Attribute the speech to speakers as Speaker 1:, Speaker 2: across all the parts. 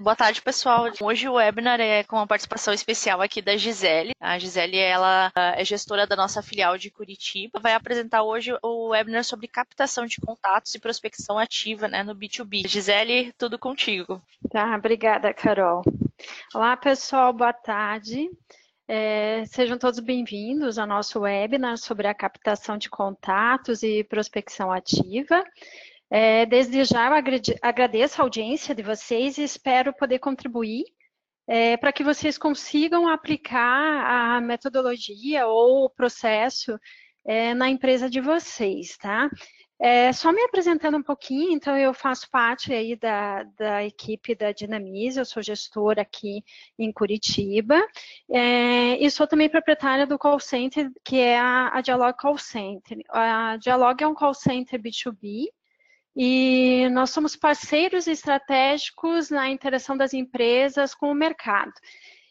Speaker 1: Boa tarde, pessoal. Hoje o webinar é com uma participação especial aqui da Gisele. A Gisele, ela é gestora da nossa filial de Curitiba. Vai apresentar hoje o webinar sobre captação de contatos e prospecção ativa, né, no B2B. Gisele, tudo contigo.
Speaker 2: Tá, obrigada, Carol. Olá, pessoal, boa tarde. Sejam todos bem-vindos ao nosso webinar sobre a captação de contatos e prospecção ativa. Desde já eu agradeço a audiência de vocês e espero poder contribuir para que vocês consigam aplicar a metodologia ou o processo na empresa de vocês, tá? Só me apresentando um pouquinho, então eu faço parte aí da equipe da Dinamize, eu sou gestora aqui em Curitiba, e sou também proprietária do call center, que é a Dialog Call Center. A Dialog é um call center B2B, e nós somos parceiros estratégicos na interação das empresas com o mercado.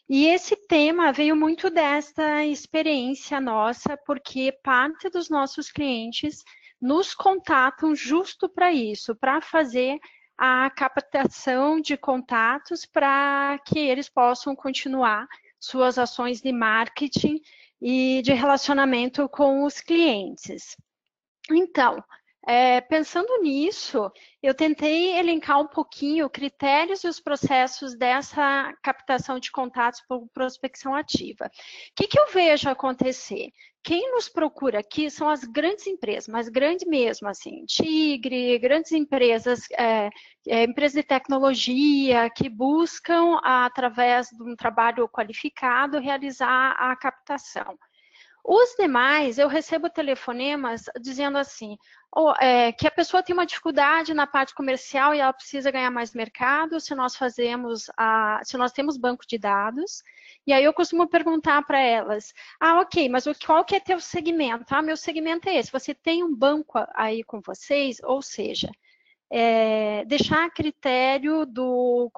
Speaker 2: E esse tema veio muito desta experiência nossa, porque parte dos nossos clientes nos contatam justo para isso, para fazer a captação de contatos para que eles possam continuar suas ações de marketing e de relacionamento com os clientes. Então, pensando nisso, eu tentei elencar um pouquinho critérios e os processos dessa captação de contatos por prospecção ativa. O que eu vejo acontecer? Quem nos procura aqui são as grandes empresas, mas grande mesmo, assim, Tigre, grandes empresas, empresas de tecnologia, que buscam, através de um trabalho qualificado, realizar a captação. Os demais, eu recebo telefonemas dizendo assim, que a pessoa tem uma dificuldade na parte comercial e ela precisa ganhar mais mercado, se nós temos banco de dados, e aí eu costumo perguntar para elas, ok, mas qual que é teu segmento? Meu segmento é esse, você tem um banco aí com vocês? Ou seja, deixar a critério do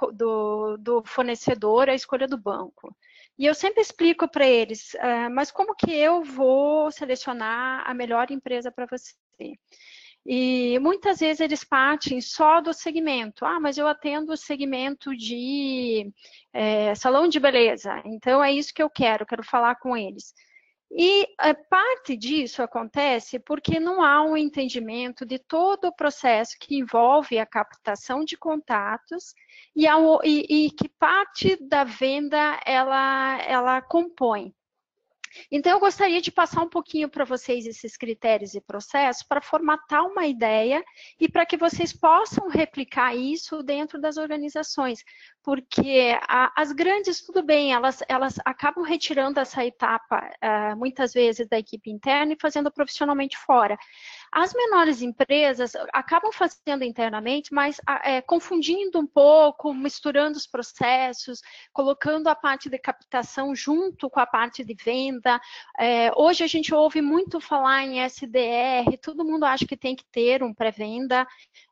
Speaker 2: fornecedor a escolha do banco. E eu sempre explico para eles, mas como que eu vou selecionar a melhor empresa para você? E muitas vezes eles partem só do segmento. Mas eu atendo o segmento de salão de beleza, então é isso que eu quero falar com eles. E parte disso acontece porque não há um entendimento de todo o processo que envolve a captação de contatos e que parte da venda ela compõe. Então, eu gostaria de passar um pouquinho para vocês esses critérios e processos para formatar uma ideia e para que vocês possam replicar isso dentro das organizações, porque as grandes, tudo bem, elas acabam retirando essa etapa, muitas vezes, da equipe interna e fazendo profissionalmente fora. As menores empresas acabam fazendo internamente, mas confundindo um pouco, misturando os processos, colocando a parte de captação junto com a parte de venda. Hoje a gente ouve muito falar em SDR, todo mundo acha que tem que ter um pré-venda,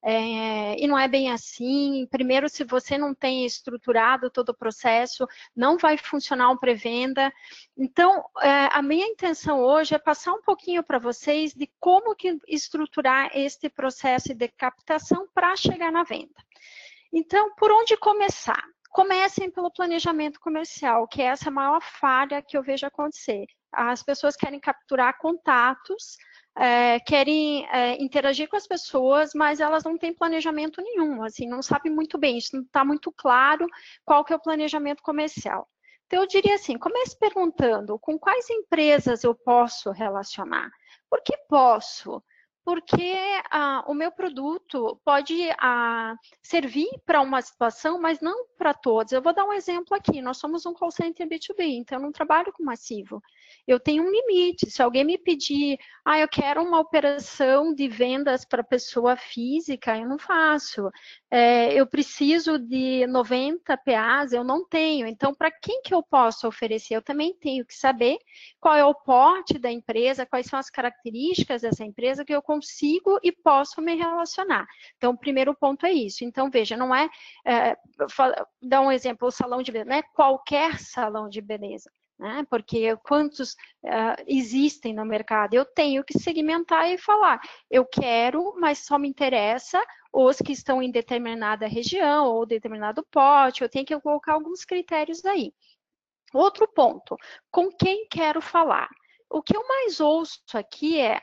Speaker 2: e não é bem assim. Primeiro, se você não tem estruturado todo o processo, não vai funcionar um pré-venda. Então, a minha intenção hoje é passar um pouquinho para vocês de como que estruturar este processo de captação para chegar na venda. Então, por onde começar? Comecem pelo planejamento comercial, que é essa maior falha que eu vejo acontecer. As pessoas querem capturar contatos, querem interagir com as pessoas, mas elas não têm planejamento nenhum, assim, não sabem muito bem, isso não está muito claro qual que é o planejamento comercial. Então, eu diria assim, comece perguntando com quais empresas eu posso relacionar. Por que posso? Porque o meu produto pode servir para uma situação, mas não para todos. Eu vou dar um exemplo aqui. Nós somos um call center B2B, então eu não trabalho com massivo. Eu tenho um limite. Se alguém me pedir, eu quero uma operação de vendas para pessoa física, eu não faço. Eu preciso de 90 PAs, eu não tenho. Então, para quem que eu posso oferecer? Eu também tenho que saber qual é o porte da empresa, quais são as características dessa empresa que eu consigo e posso me relacionar. Então, o primeiro ponto é isso. Então, veja, não é dar um exemplo, o salão de beleza, não é qualquer salão de beleza. né? Porque quantos existem no mercado? Eu tenho que segmentar e falar, eu quero, mas só me interessa os que estão em determinada região ou determinado pote, eu tenho que colocar alguns critérios aí. Outro ponto, com quem quero falar? O que eu mais ouço aqui é,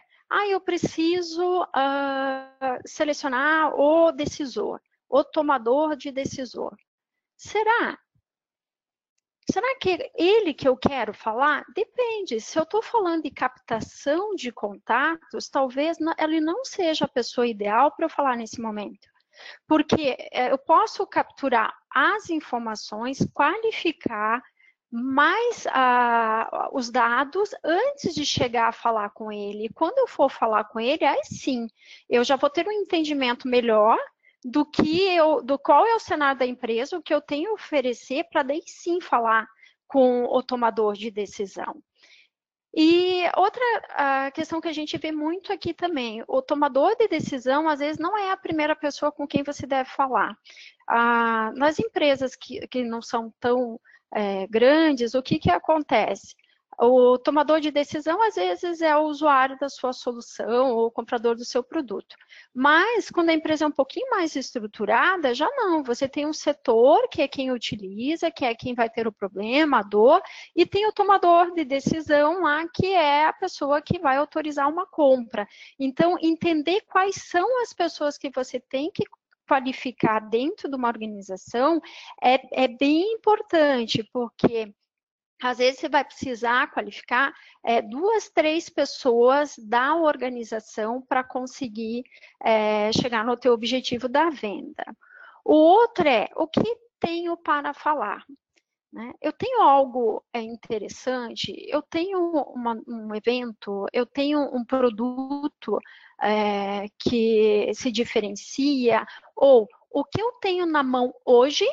Speaker 2: eu preciso selecionar o decisor, o tomador de decisor. Será? Será que é ele que eu quero falar? Depende. Se eu estou falando de captação de contatos, talvez ele não seja a pessoa ideal para eu falar nesse momento. Porque eu posso capturar as informações, qualificar mais os dados antes de chegar a falar com ele. E quando eu for falar com ele, aí sim, eu já vou ter um entendimento melhor do qual é o cenário da empresa, o que eu tenho a oferecer para daí sim falar com o tomador de decisão. E outra questão que a gente vê muito aqui também, o tomador de decisão, às vezes, não é a primeira pessoa com quem você deve falar. Nas empresas que não são tão grandes, o que acontece? O tomador de decisão, às vezes, é o usuário da sua solução ou o comprador do seu produto. Mas, quando a empresa é um pouquinho mais estruturada, já não. Você tem um setor, que é quem utiliza, que é quem vai ter o problema, a dor, e tem o tomador de decisão lá, que é a pessoa que vai autorizar uma compra. Então, entender quais são as pessoas que você tem que qualificar dentro de uma organização é bem importante, porque às vezes você vai precisar qualificar 2, 3 pessoas da organização para conseguir chegar no teu objetivo da venda. O outro é, o que tenho para falar? Né? Eu tenho algo interessante, eu tenho um evento, eu tenho um produto que se diferencia, ou o que eu tenho na mão hoje,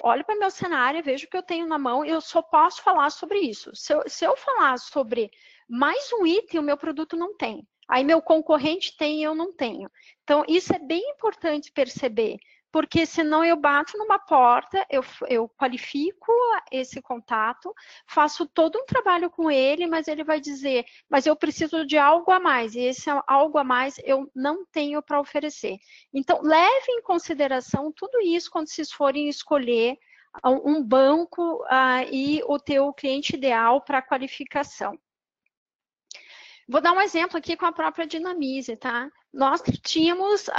Speaker 2: olho para o meu cenário, vejo o que eu tenho na mão e eu só posso falar sobre isso. Se eu falar sobre mais um item, o meu produto não tem. Aí meu concorrente tem e eu não tenho. Então, isso é bem importante perceber, porque senão eu bato numa porta, eu qualifico esse contato, faço todo um trabalho com ele, mas ele vai dizer, mas eu preciso de algo a mais, e esse algo a mais eu não tenho para oferecer. Então, leve em consideração tudo isso quando vocês forem escolher um banco e o teu cliente ideal para qualificação. Vou dar um exemplo aqui com a própria Dinamize, tá? Nós tínhamos,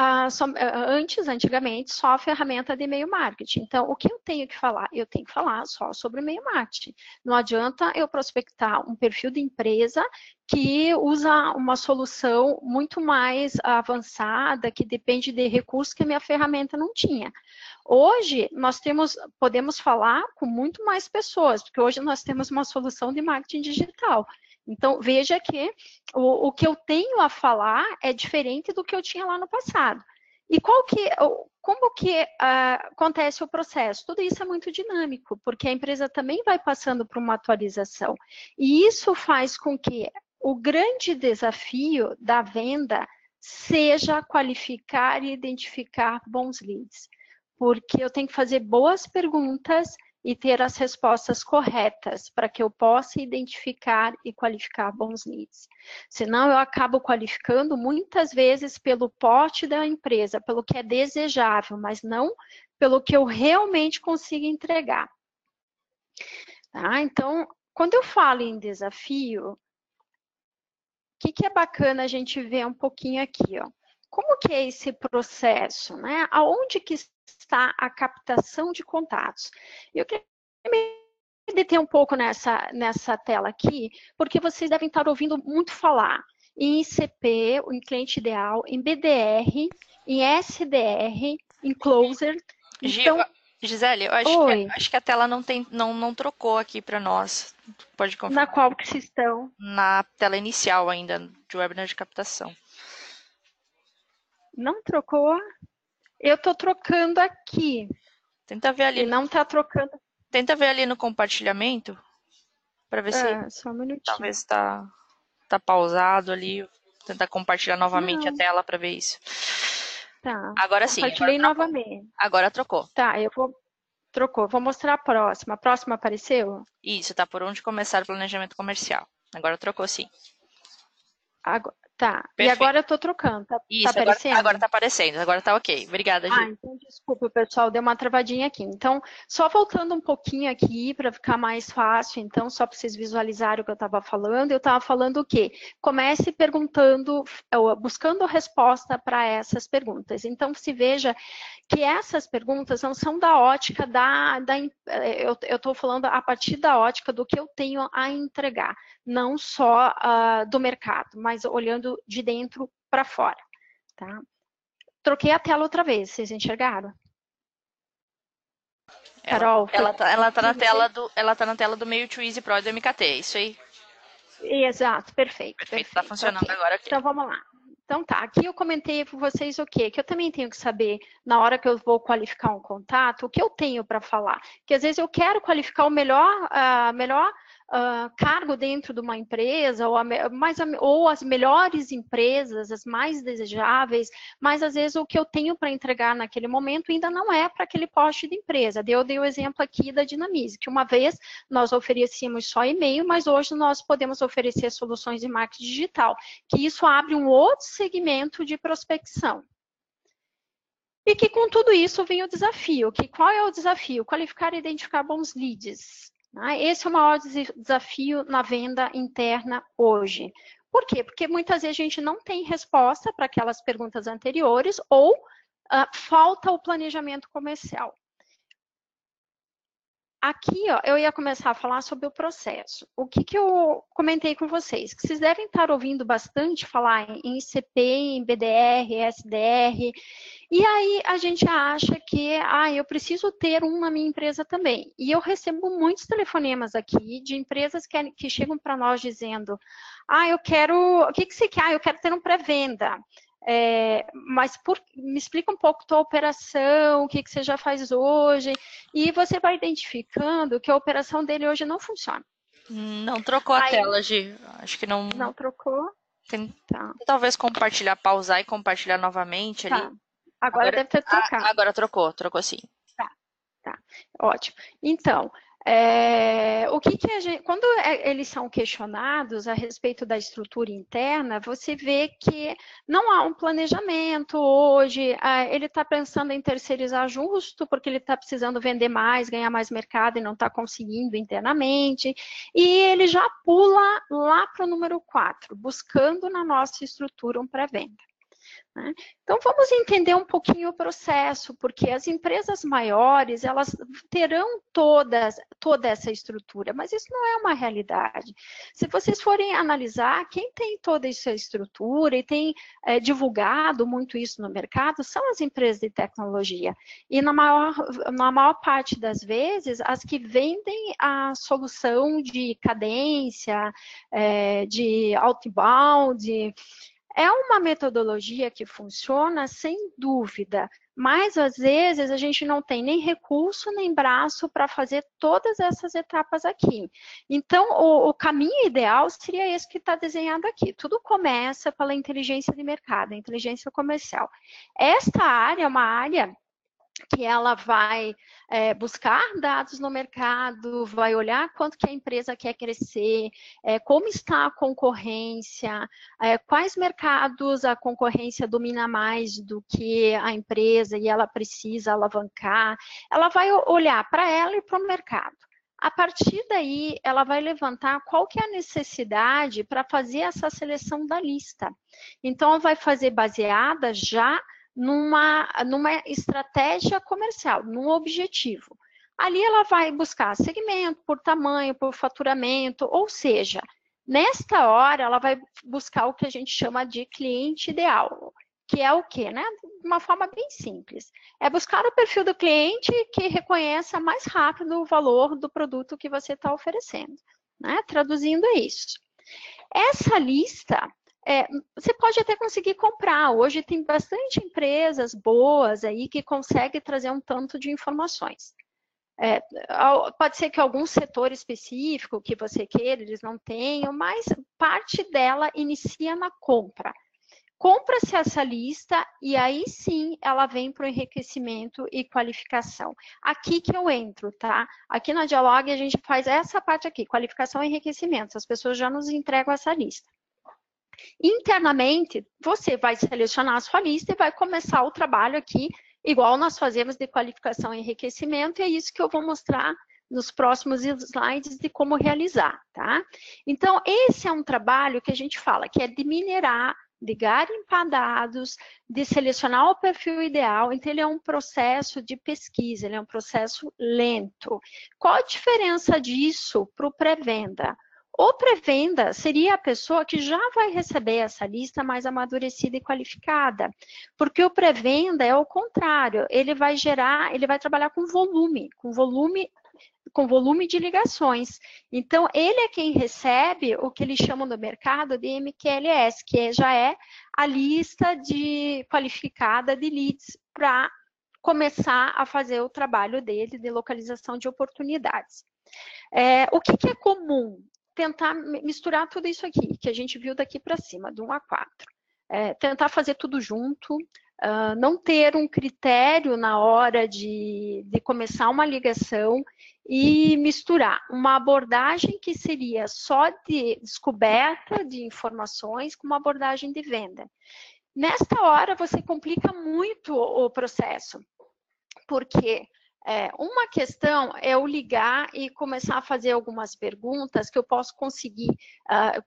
Speaker 2: antigamente, só a ferramenta de e-mail marketing. Então, o que eu tenho que falar? Eu tenho que falar só sobre e-mail marketing. Não adianta eu prospectar um perfil de empresa que usa uma solução muito mais avançada, que depende de recursos que a minha ferramenta não tinha. Hoje, nós podemos falar com muito mais pessoas, porque hoje nós temos uma solução de marketing digital. Então, veja que o que eu tenho a falar é diferente do que eu tinha lá no passado. E como que acontece o processo? Tudo isso é muito dinâmico, porque a empresa também vai passando por uma atualização. E isso faz com que o grande desafio da venda seja qualificar e identificar bons leads. Porque eu tenho que fazer boas perguntas e ter as respostas corretas para que eu possa identificar e qualificar bons leads. Senão, eu acabo qualificando muitas vezes pelo porte da empresa, pelo que é desejável, mas não pelo que eu realmente consigo entregar. Tá? Então, quando eu falo em desafio, o que é bacana a gente ver um pouquinho aqui, ó? Como que é esse processo, né? Aonde que está a captação de contatos? Eu queria me deter um pouco nessa tela aqui, porque vocês devem estar ouvindo muito falar em ICP, em cliente ideal, em BDR, em SDR, em closer. Então,
Speaker 1: Gisele, eu acho que a tela não trocou aqui para nós. Pode confirmar.
Speaker 2: Na qual que vocês estão?
Speaker 1: Na tela inicial ainda, de webinar de captação.
Speaker 2: Não trocou? Eu estou trocando aqui.
Speaker 1: Tenta ver ali.
Speaker 2: E não está trocando.
Speaker 1: Tenta ver ali no compartilhamento, para ver se
Speaker 2: Só um minutinho.
Speaker 1: talvez está pausado ali. Vou tentar compartilhar novamente a tela para ver isso.
Speaker 2: Tá.
Speaker 1: Agora sim.
Speaker 2: Compartilhei novamente.
Speaker 1: Agora trocou.
Speaker 2: Tá, eu vou Trocou. Vou mostrar a próxima. A próxima apareceu?
Speaker 1: Isso, tá por onde começar o planejamento comercial. Agora trocou sim.
Speaker 2: Tá. E
Speaker 1: Perfeito.
Speaker 2: agora eu tô trocando. Tá
Speaker 1: Isso,
Speaker 2: aparecendo?
Speaker 1: agora tá aparecendo. Agora tá ok. Obrigada, Gi.
Speaker 2: Então desculpa, pessoal, deu uma travadinha aqui. Então, só voltando um pouquinho aqui para ficar mais fácil, então, só para vocês visualizarem o que eu estava falando, eu estava falando o quê? Comece perguntando, buscando resposta para essas perguntas. Então, se veja que essas perguntas não são da ótica eu estou falando a partir da ótica do que eu tenho a entregar, não só do mercado, mas olhando de dentro para fora, tá? Troquei a tela outra vez, vocês enxergaram? Carol,
Speaker 1: ela tá na tela do Mail to Easy Pro do MKT, é isso aí?
Speaker 2: Exato, perfeito.
Speaker 1: Perfeito, tá funcionando agora aqui.
Speaker 2: Então vamos lá. Então tá, aqui eu comentei com vocês o quê? Que eu também tenho que saber, na hora que eu vou qualificar um contato, o que eu tenho para falar. Que às vezes eu quero qualificar o melhor cargo dentro de uma empresa, ou as melhores empresas, as mais desejáveis, mas às vezes o que eu tenho para entregar naquele momento ainda não é para aquele poste de empresa. Eu dei o exemplo aqui da Dinamize, que uma vez nós oferecíamos só e-mail, mas hoje nós podemos oferecer soluções de marketing digital, que isso abre um outro segmento de prospecção. E que com tudo isso vem o desafio. Qual é o desafio? Qualificar e identificar bons leads. Esse é o maior desafio na venda interna hoje. Por quê? Porque muitas vezes a gente não tem resposta para aquelas perguntas anteriores ou falta o planejamento comercial. Aqui, ó, eu ia começar a falar sobre o processo. O que eu comentei com vocês? Que vocês devem estar ouvindo bastante falar em ICP, em BDR, SDR, e aí a gente acha que, eu preciso ter um na minha empresa também. E eu recebo muitos telefonemas aqui de empresas que chegam para nós dizendo, eu quero, o que você quer? Eu quero ter um pré-venda. Mas me explica um pouco a tua operação, o que você já faz hoje, e você vai identificando que a operação dele hoje não funciona.
Speaker 1: Não trocou a tela, Gi. Acho que não.
Speaker 2: Não trocou?
Speaker 1: Tá. Talvez compartilhar, pausar e compartilhar novamente ali.
Speaker 2: Agora deve ter trocado.
Speaker 1: Agora trocou sim.
Speaker 2: Tá. Ótimo. Então, o que a gente, quando eles são questionados a respeito da estrutura interna, você vê que não há um planejamento hoje, ele está pensando em terceirizar justo, porque ele está precisando vender mais, ganhar mais mercado e não está conseguindo internamente, e ele já pula lá para o número 4, buscando na nossa estrutura um pré-venda. Então, vamos entender um pouquinho o processo, porque as empresas maiores, elas terão toda essa estrutura, mas isso não é uma realidade. Se vocês forem analisar, quem tem toda essa estrutura e tem divulgado muito isso no mercado, são as empresas de tecnologia. E na maior parte das vezes, as que vendem a solução de cadência, de outbound, é uma metodologia que funciona sem dúvida, mas às vezes a gente não tem nem recurso nem braço para fazer todas essas etapas aqui. Então, o caminho ideal seria esse que está desenhado aqui. Tudo começa pela inteligência de mercado, a inteligência comercial. Esta área é uma área que ela vai buscar dados no mercado, vai olhar quanto que a empresa quer crescer, como está a concorrência, quais mercados a concorrência domina mais do que a empresa e ela precisa alavancar. Ela vai olhar para ela e para o mercado. A partir daí, ela vai levantar qual que é a necessidade para fazer essa seleção da lista. Então, ela vai fazer baseada já numa estratégia comercial, num objetivo. Ali ela vai buscar segmento, por tamanho, por faturamento, ou seja, nesta hora ela vai buscar o que a gente chama de cliente ideal, que é o quê, né? De uma forma bem simples. É buscar o perfil do cliente que reconheça mais rápido o valor do produto que você está oferecendo, né? Traduzindo é isso. Essa lista você pode até conseguir comprar. Hoje tem bastante empresas boas aí que conseguem trazer um tanto de informações. Pode ser que algum setor específico que você queira, eles não tenham, mas parte dela inicia na compra. compra-se essa lista e aí sim ela vem para o enriquecimento e qualificação. Aqui que eu entro, tá? Aqui na Dialog a gente faz essa parte aqui, qualificação e enriquecimento. As pessoas já nos entregam essa lista. Internamente, você vai selecionar a sua lista e vai começar o trabalho aqui, igual nós fazemos de qualificação e enriquecimento, e é isso que eu vou mostrar nos próximos slides de como realizar, tá? Então, esse é um trabalho que a gente fala, que é de minerar, de garimpar dados, de selecionar o perfil ideal. Então, ele é um processo de pesquisa, ele é um processo lento. Qual a diferença disso para o pré-venda? O pré-venda seria a pessoa que já vai receber essa lista mais amadurecida e qualificada, porque o pré-venda é o contrário, ele vai trabalhar com volume de ligações. Então, ele é quem recebe o que eles chamam no mercado de MQLS, que já é a lista qualificada de leads para começar a fazer o trabalho dele de localização de oportunidades. O que é comum? Tentar misturar tudo isso aqui, que a gente viu daqui para cima, do 1 a 4. Tentar fazer tudo junto, não ter um critério na hora de começar uma ligação e misturar uma abordagem que seria só de descoberta de informações com uma abordagem de venda. Nesta hora, você complica muito o processo, porque uma questão é eu ligar e começar a fazer algumas perguntas que eu posso conseguir.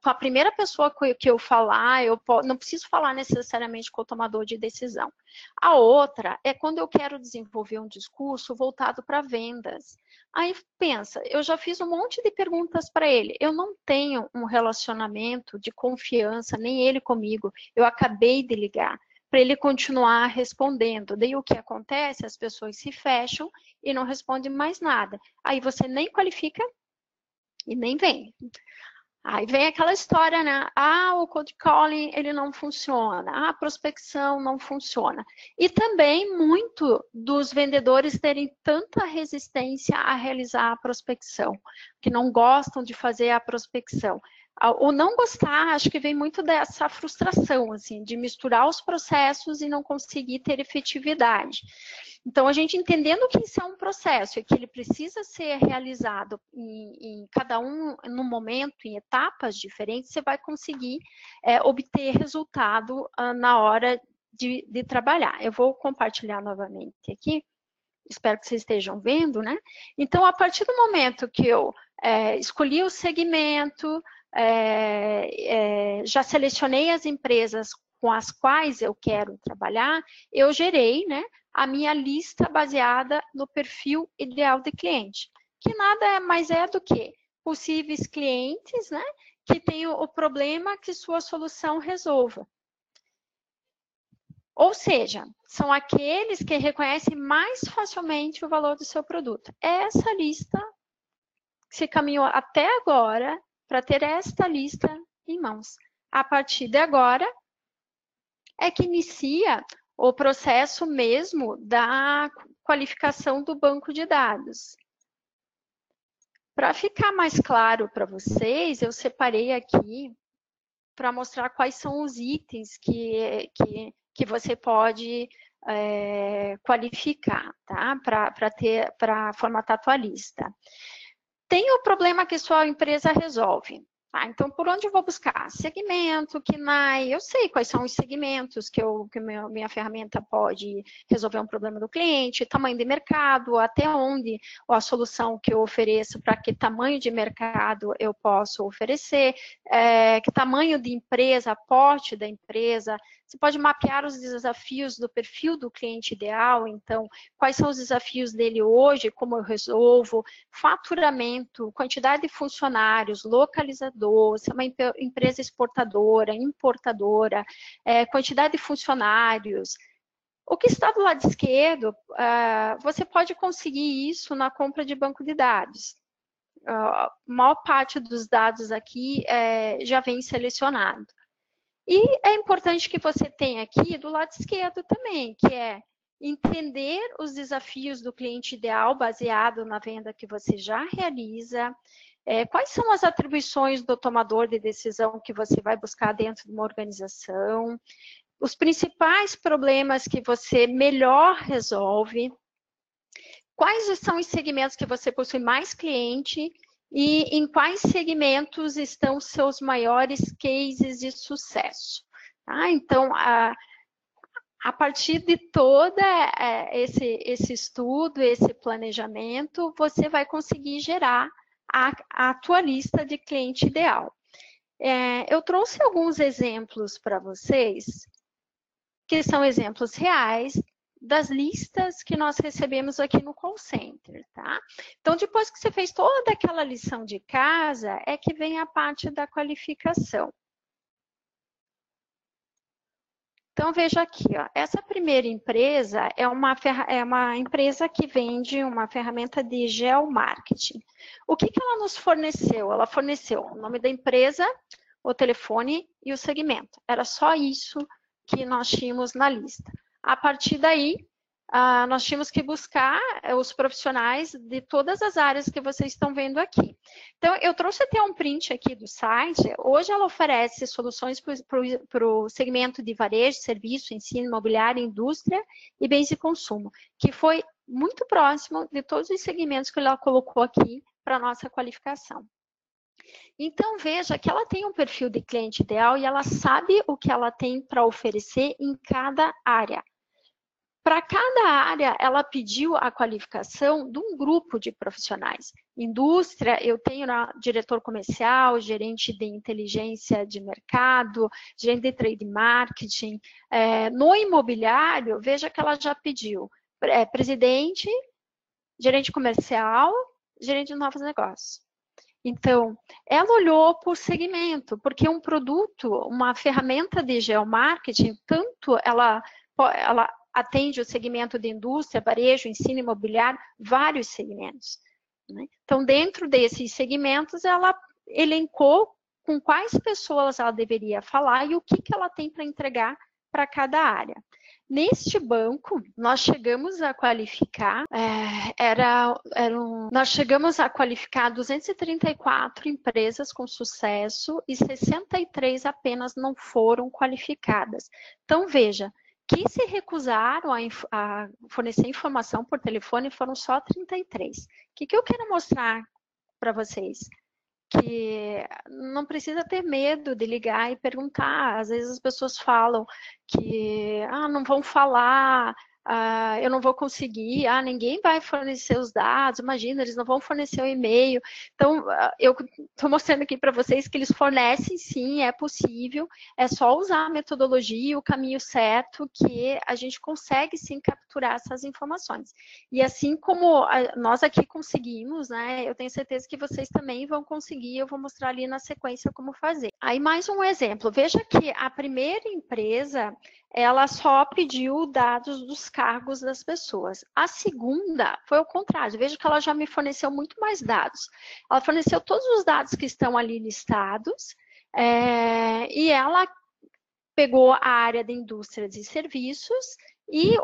Speaker 2: Com a primeira pessoa que eu falar, não preciso falar necessariamente com o tomador de decisão. A outra é quando eu quero desenvolver um discurso voltado para vendas. Aí pensa, eu já fiz um monte de perguntas para ele, eu não tenho um relacionamento de confiança, nem ele comigo, eu acabei de ligar, para ele continuar respondendo. Daí o que acontece? As pessoas se fecham e não respondem mais nada. Aí você nem qualifica e nem vem. Aí vem aquela história, né? O cold calling, ele não funciona. A prospecção não funciona. E também muito dos vendedores terem tanta resistência a realizar a prospecção, que não gostam de fazer a prospecção. O não gostar, acho que vem muito dessa frustração, assim, de misturar os processos e não conseguir ter efetividade. Então, a gente entendendo que isso é um processo e que ele precisa ser realizado em cada um no momento, em etapas diferentes, você vai conseguir obter resultado na hora de trabalhar. Eu vou compartilhar novamente aqui, espero que vocês estejam vendo, né? Então, a partir do momento que eu escolhi o segmento, já selecionei as empresas com as quais eu quero trabalhar, eu gerei, né, a minha lista baseada no perfil ideal de cliente, que nada mais é do que possíveis clientes, né, que têm o problema que sua solução resolva. Ou seja, são aqueles que reconhecem mais facilmente o valor do seu produto. Essa lista se caminhou até agora para ter esta lista em mãos. A partir de agora, é que inicia o processo mesmo da qualificação do banco de dados. Para ficar mais claro para vocês, eu separei aqui para mostrar quais são os itens que você pode qualificar, tá? Para formatar a tua lista. Tem o problema que sua empresa resolve. Então, por onde eu vou buscar? Segmento, KNAI, eu sei quais são os segmentos que minha ferramenta pode resolver um problema do cliente, tamanho de mercado, até onde a solução que eu ofereço, para que tamanho de mercado eu posso oferecer, que tamanho de empresa, porte da empresa. Você pode mapear os desafios do perfil do cliente ideal, então, quais são os desafios dele hoje, como eu resolvo, faturamento, quantidade de funcionários, localizador, se é uma empresa exportadora, importadora, quantidade de funcionários. O que está do lado esquerdo, você pode conseguir isso na compra de banco de dados. A maior parte dos dados aqui já vem selecionado. E é importante que você tenha aqui do lado esquerdo também, que é entender os desafios do cliente ideal baseado na venda que você já realiza, quais são as atribuições do tomador de decisão que você vai buscar dentro de uma organização, os principais problemas que você melhor resolve, quais são os segmentos que você possui mais cliente e em quais segmentos estão seus maiores cases de sucesso. Tá? Então, a partir de todo esse estudo, esse planejamento, você vai conseguir gerar a tua lista de cliente ideal. Eu trouxe alguns exemplos para vocês, que são exemplos reais das listas que nós recebemos aqui no call center, tá? Então, depois que você fez toda aquela lição de casa, é que vem a parte da qualificação. Então, veja aqui, ó, essa primeira empresa é uma empresa que vende uma ferramenta de geomarketing. O que ela nos forneceu? Ela forneceu o nome da empresa, o telefone e o segmento. Era só isso que nós tínhamos na lista. A partir daí, nós tínhamos que buscar os profissionais de todas as áreas que vocês estão vendo aqui. Então, eu trouxe até um print aqui do site. Hoje ela oferece soluções para o segmento de varejo, serviço, ensino, imobiliário, indústria e bens de consumo, que foi muito próximo de todos os segmentos que ela colocou aqui para a nossa qualificação. Então, veja que ela tem um perfil de cliente ideal e ela sabe o que ela tem para oferecer em cada área. Para cada área, ela pediu a qualificação de um grupo de profissionais. Indústria, eu tenho diretor comercial, gerente de inteligência de mercado, gerente de trade marketing. No imobiliário, veja que ela já pediu presidente, gerente comercial, gerente de novos negócios. Então, ela olhou por segmento, porque um produto, uma ferramenta de geomarketing, tanto ela atende o segmento de indústria, varejo, ensino imobiliário, vários segmentos. Né? Então, dentro desses segmentos, ela elencou com quais pessoas ela deveria falar e o que ela tem para entregar para cada área. Neste banco, nós chegamos a qualificar, nós chegamos a qualificar 234 empresas com sucesso e 63 apenas não foram qualificadas. Então, veja, que se recusaram a fornecer informação por telefone foram só 33. O que eu quero mostrar para vocês? Que não precisa ter medo de ligar e perguntar. Às vezes as pessoas falam que não vão falar, eu não vou conseguir, ninguém vai fornecer os dados, imagina, eles não vão fornecer o e-mail. Então, eu estou mostrando aqui para vocês que eles fornecem sim, é possível, é só usar a metodologia, o caminho certo, que a gente consegue sim capturar essas informações. E assim como nós aqui conseguimos, né, eu tenho certeza que vocês também vão conseguir, eu vou mostrar ali na sequência como fazer. Aí mais um exemplo, veja que a primeira empresa, ela só pediu dados dos cargos das pessoas. A segunda foi o contrário, veja que ela já me forneceu muito mais dados. Ela forneceu todos os dados que estão ali listados, e ela pegou a área de indústrias e serviços, e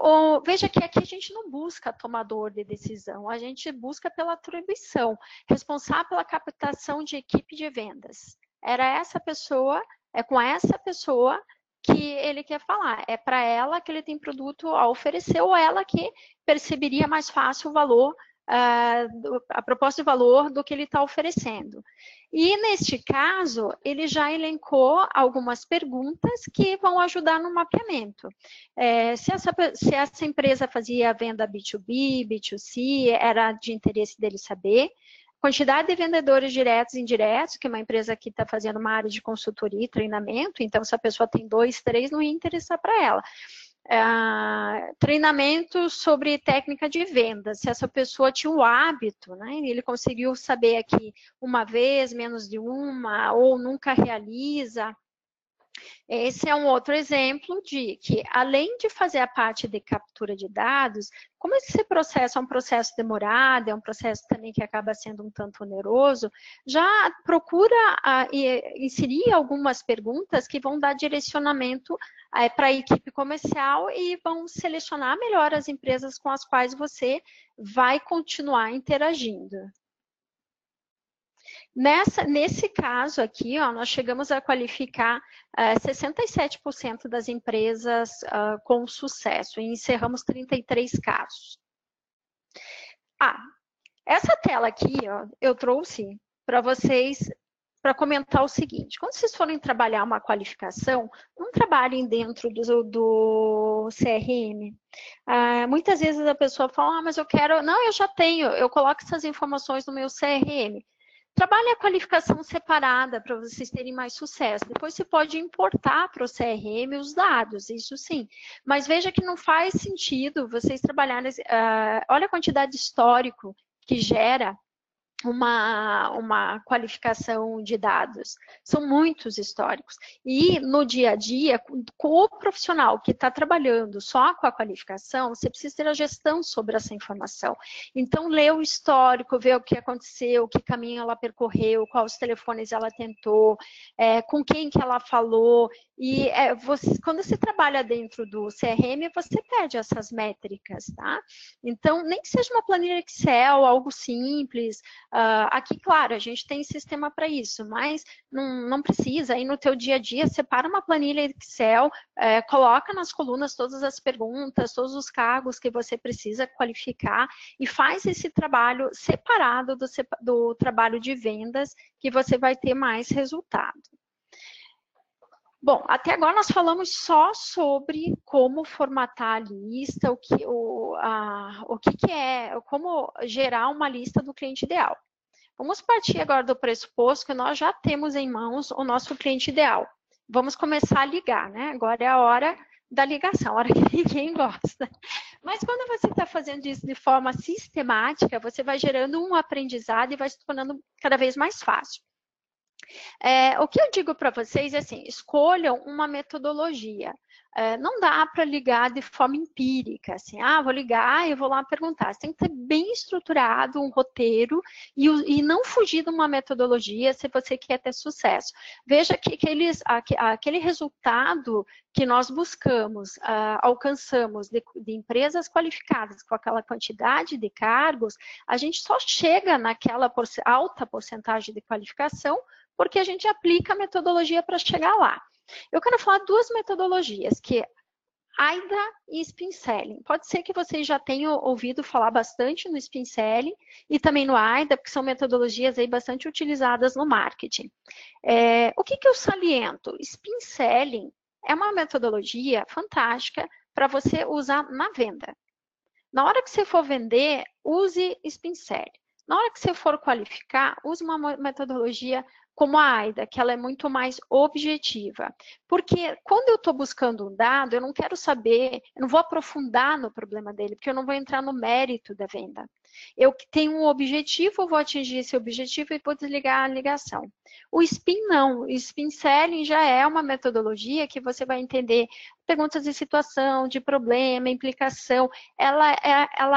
Speaker 2: veja que aqui a gente não busca tomador de decisão, a gente busca pela atribuição, responsável pela captação de equipe de vendas. Era essa pessoa, é com essa pessoa que ele quer falar. É para ela que ele tem produto a oferecer ou ela que perceberia mais fácil o valor, a proposta de valor do que ele está oferecendo. E, neste caso, ele já elencou algumas perguntas que vão ajudar no mapeamento. Se essa empresa fazia venda B2B, B2C, era de interesse dele saber. Quantidade de vendedores diretos e indiretos, que uma empresa aqui está fazendo uma área de consultoria e treinamento, então se a pessoa tem 2, 3, não ia interessar para ela. Treinamento sobre técnica de venda, se essa pessoa tinha o hábito, né, ele conseguiu saber aqui uma vez, menos de uma, ou nunca realiza. Esse é um outro exemplo de que, além de fazer a parte de captura de dados, como esse processo é um processo demorado, é um processo também que acaba sendo um tanto oneroso, já procura inserir algumas perguntas que vão dar direcionamento para a equipe comercial e vão selecionar melhor as empresas com as quais você vai continuar interagindo. Nesse caso aqui, ó, nós chegamos a qualificar 67% das empresas com sucesso e encerramos 33 casos. Essa tela aqui, ó, eu trouxe para vocês para comentar o seguinte: quando vocês forem trabalhar uma qualificação, não trabalhem dentro do CRM. Muitas vezes a pessoa fala, mas eu quero... Não, eu já tenho, eu coloco essas informações no meu CRM. Trabalhe a qualificação separada para vocês terem mais sucesso. Depois você pode importar para o CRM os dados, isso sim. Mas veja que não faz sentido vocês trabalharem... olha a quantidade de histórico que gera uma qualificação de dados. São muitos históricos. E no dia a dia, com o profissional que está trabalhando só com a qualificação, você precisa ter a gestão sobre essa informação. Então, lê o histórico, vê o que aconteceu, que caminho ela percorreu, quais telefones ela tentou, com quem que ela falou. E quando você trabalha dentro do CRM, você pede essas métricas, tá? Então, nem que seja uma planilha Excel, algo simples. Aqui, claro, a gente tem sistema para isso, mas não precisa. Aí no teu dia a dia, separa uma planilha Excel, coloca nas colunas todas as perguntas, todos os cargos que você precisa qualificar e faz esse trabalho separado do trabalho de vendas, que você vai ter mais resultado. Bom, até agora nós falamos só sobre como formatar a lista, como gerar uma lista do cliente ideal. Vamos partir agora do pressuposto que nós já temos em mãos o nosso cliente ideal. Vamos começar a ligar, né? Agora é a hora da ligação, a hora que ninguém gosta. Mas quando você está fazendo isso de forma sistemática, você vai gerando um aprendizado e vai se tornando cada vez mais fácil. O que eu digo para vocês é assim, escolham uma metodologia. Não dá para ligar de forma empírica, assim, vou ligar e vou lá perguntar. Você tem que ter bem estruturado um roteiro e não fugir de uma metodologia se você quer ter sucesso. Veja que aquele resultado que nós buscamos, alcançamos de empresas qualificadas com aquela quantidade de cargos, a gente só chega naquela alta porcentagem de qualificação porque a gente aplica a metodologia para chegar lá. Eu quero falar duas metodologias, que é AIDA e Spin Selling. Pode ser que vocês já tenham ouvido falar bastante no Spin Selling e também no AIDA, porque são metodologias aí bastante utilizadas no marketing. O que eu saliento? Spin Selling é uma metodologia fantástica para você usar na venda. Na hora que você for vender, use Spin Selling. Na hora que você for qualificar, use uma metodologia como a AIDA, que ela é muito mais objetiva. Porque quando eu estou buscando um dado, eu não quero saber, eu não vou aprofundar no problema dele, porque eu não vou entrar no mérito da venda. Eu tenho um objetivo, eu vou atingir esse objetivo e vou desligar a ligação. O Spin não, o Spin Selling já é uma metodologia que você vai entender perguntas de situação, de problema, implicação. Ela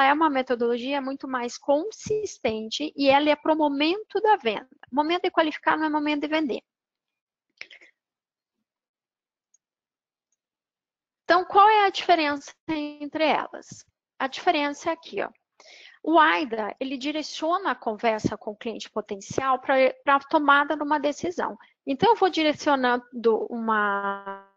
Speaker 2: é uma metodologia muito mais consistente e ela é para o momento da venda. O momento de qualificar não é momento de vender. Então, qual é a diferença entre elas? A diferença é aqui, ó. O AIDA, ele direciona a conversa com o cliente potencial para a tomada de uma decisão. Então, eu vou direcionando uma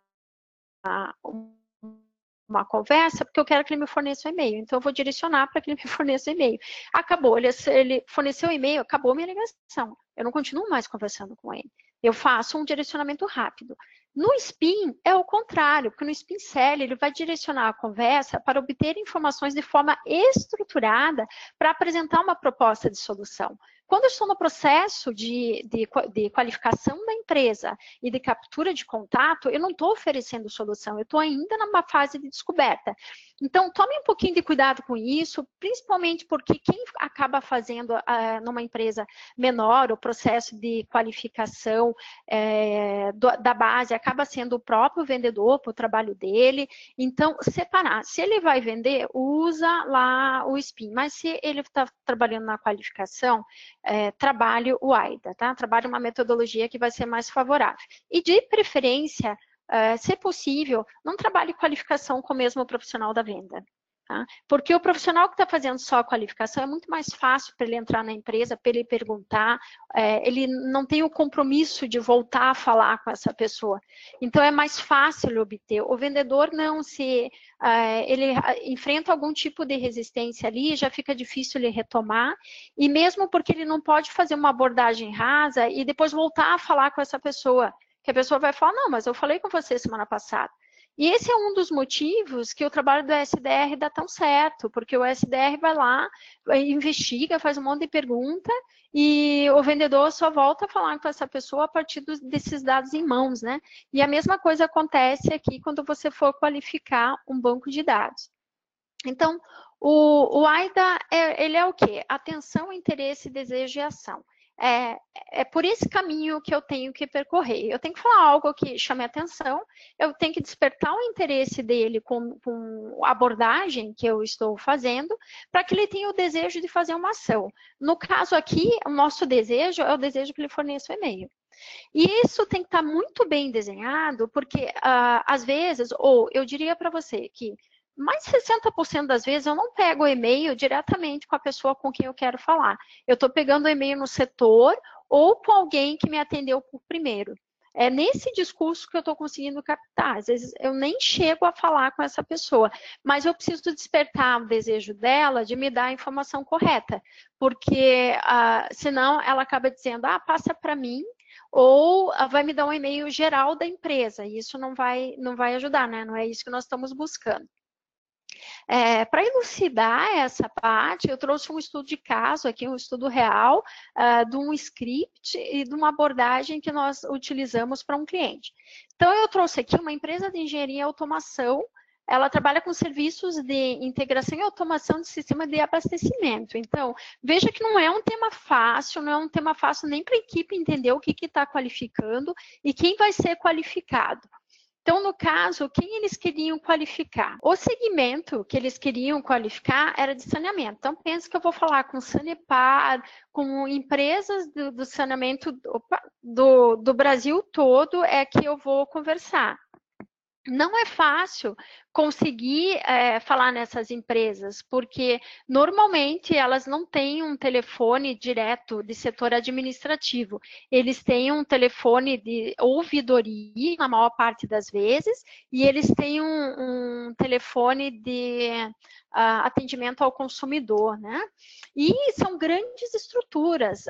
Speaker 2: conversa, porque eu quero que ele me forneça um e-mail. Então, eu vou direcionar para que ele me forneça um e-mail. Acabou, ele forneceu o e-mail, acabou a minha ligação. Eu não continuo mais conversando com ele. Eu faço um direcionamento rápido. No Spin, é o contrário, porque no Spin Selling, ele vai direcionar a conversa para obter informações de forma estruturada para apresentar uma proposta de solução. Quando eu estou no processo de qualificação da empresa e de captura de contato, eu não estou oferecendo solução, eu estou ainda numa fase de descoberta. Então, tome um pouquinho de cuidado com isso, principalmente porque quem acaba fazendo numa empresa menor o processo de qualificação da base acaba sendo o próprio vendedor para o trabalho dele. Então, separar. Se ele vai vender, usa lá o Spin. Mas se ele está trabalhando na qualificação, trabalhe o AIDA, tá? Trabalhe uma metodologia que vai ser mais favorável. E de preferência, se possível, não trabalhe qualificação com o mesmo profissional da venda. Tá? Porque o profissional que está fazendo só a qualificação é muito mais fácil para ele entrar na empresa, para ele perguntar, ele não tem o compromisso de voltar a falar com essa pessoa. Então, é mais fácil obter. O vendedor não, se ele enfrenta algum tipo de resistência ali, já fica difícil ele retomar, e mesmo porque ele não pode fazer uma abordagem rasa e depois voltar a falar com essa pessoa, que a pessoa vai falar, não, mas eu falei com você semana passada. E esse é um dos motivos que o trabalho do SDR dá tão certo, porque o SDR vai lá, investiga, faz um monte de pergunta e o vendedor só volta a falar com essa pessoa a partir desses dados em mãos, né? E a mesma coisa acontece aqui quando você for qualificar um banco de dados. Então, o AIDA, ele é o quê? Atenção, interesse, desejo e ação. É por esse caminho que eu tenho que percorrer. Eu tenho que falar algo que chame atenção, eu tenho que despertar o interesse dele com a abordagem que eu estou fazendo, para que ele tenha o desejo de fazer uma ação. No caso aqui, o nosso desejo é o desejo que ele forneça o e-mail. E isso tem que estar muito bem desenhado, porque às vezes, ou eu diria para você que mais de 60% das vezes eu não pego o e-mail diretamente com a pessoa com quem eu quero falar. Eu estou pegando o e-mail no setor ou com alguém que me atendeu por primeiro. É nesse discurso que eu estou conseguindo captar. Às vezes eu nem chego a falar com essa pessoa, mas eu preciso despertar o desejo dela de me dar a informação correta, porque senão ela acaba dizendo, passa para mim, ou vai me dar um e-mail geral da empresa, e isso não vai ajudar, né? Não é isso que nós estamos buscando. Para elucidar essa parte, eu trouxe um estudo de caso aqui, um estudo real, de um script e de uma abordagem que nós utilizamos para um cliente. Então, eu trouxe aqui uma empresa de engenharia e automação, ela trabalha com serviços de integração e automação de sistema de abastecimento. Então, veja que não é um tema fácil, não é um tema fácil nem para a equipe entender o que está qualificando e quem vai ser qualificado. Então, no caso, quem eles queriam qualificar? O segmento que eles queriam qualificar era de saneamento. Então, pensa que eu vou falar com Sanepar, com empresas do saneamento do Brasil todo, é que eu vou conversar. Não é fácil conseguir falar nessas empresas, porque normalmente elas não têm um telefone direto de setor administrativo. Eles têm um telefone de ouvidoria, na maior parte das vezes, e eles têm um telefone de atendimento ao consumidor, né? E são grandes estruturas,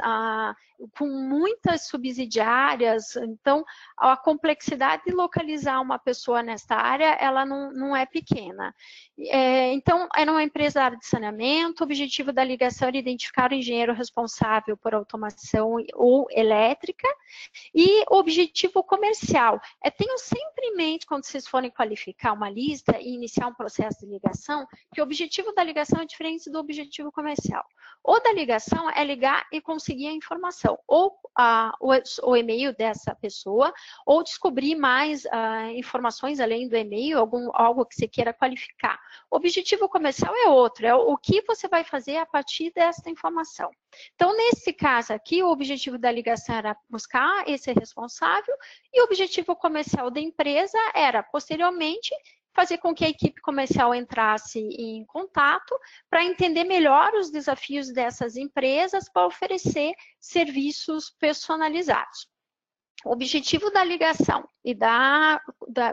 Speaker 2: com muitas subsidiárias, então a complexidade de localizar uma pessoa nesta área, ela não é pequena. Então, era uma empresa da área de saneamento, o objetivo da ligação era identificar o engenheiro responsável por automação ou elétrica, e o objetivo comercial. Tenham sempre em mente, quando vocês forem qualificar uma lista e iniciar um processo de ligação, que o objetivo da ligação é diferente do objetivo comercial. O da ligação é ligar e conseguir a informação, ou o e-mail dessa pessoa, ou descobrir mais informações além do e-mail, algo que você queira qualificar. O objetivo comercial é outro, é o que você vai fazer a partir dessa informação. Então, nesse caso aqui, o objetivo da ligação era buscar esse responsável e o objetivo comercial da empresa era, posteriormente, fazer com que a equipe comercial entrasse em contato para entender melhor os desafios dessas empresas para oferecer serviços personalizados. O objetivo da ligação e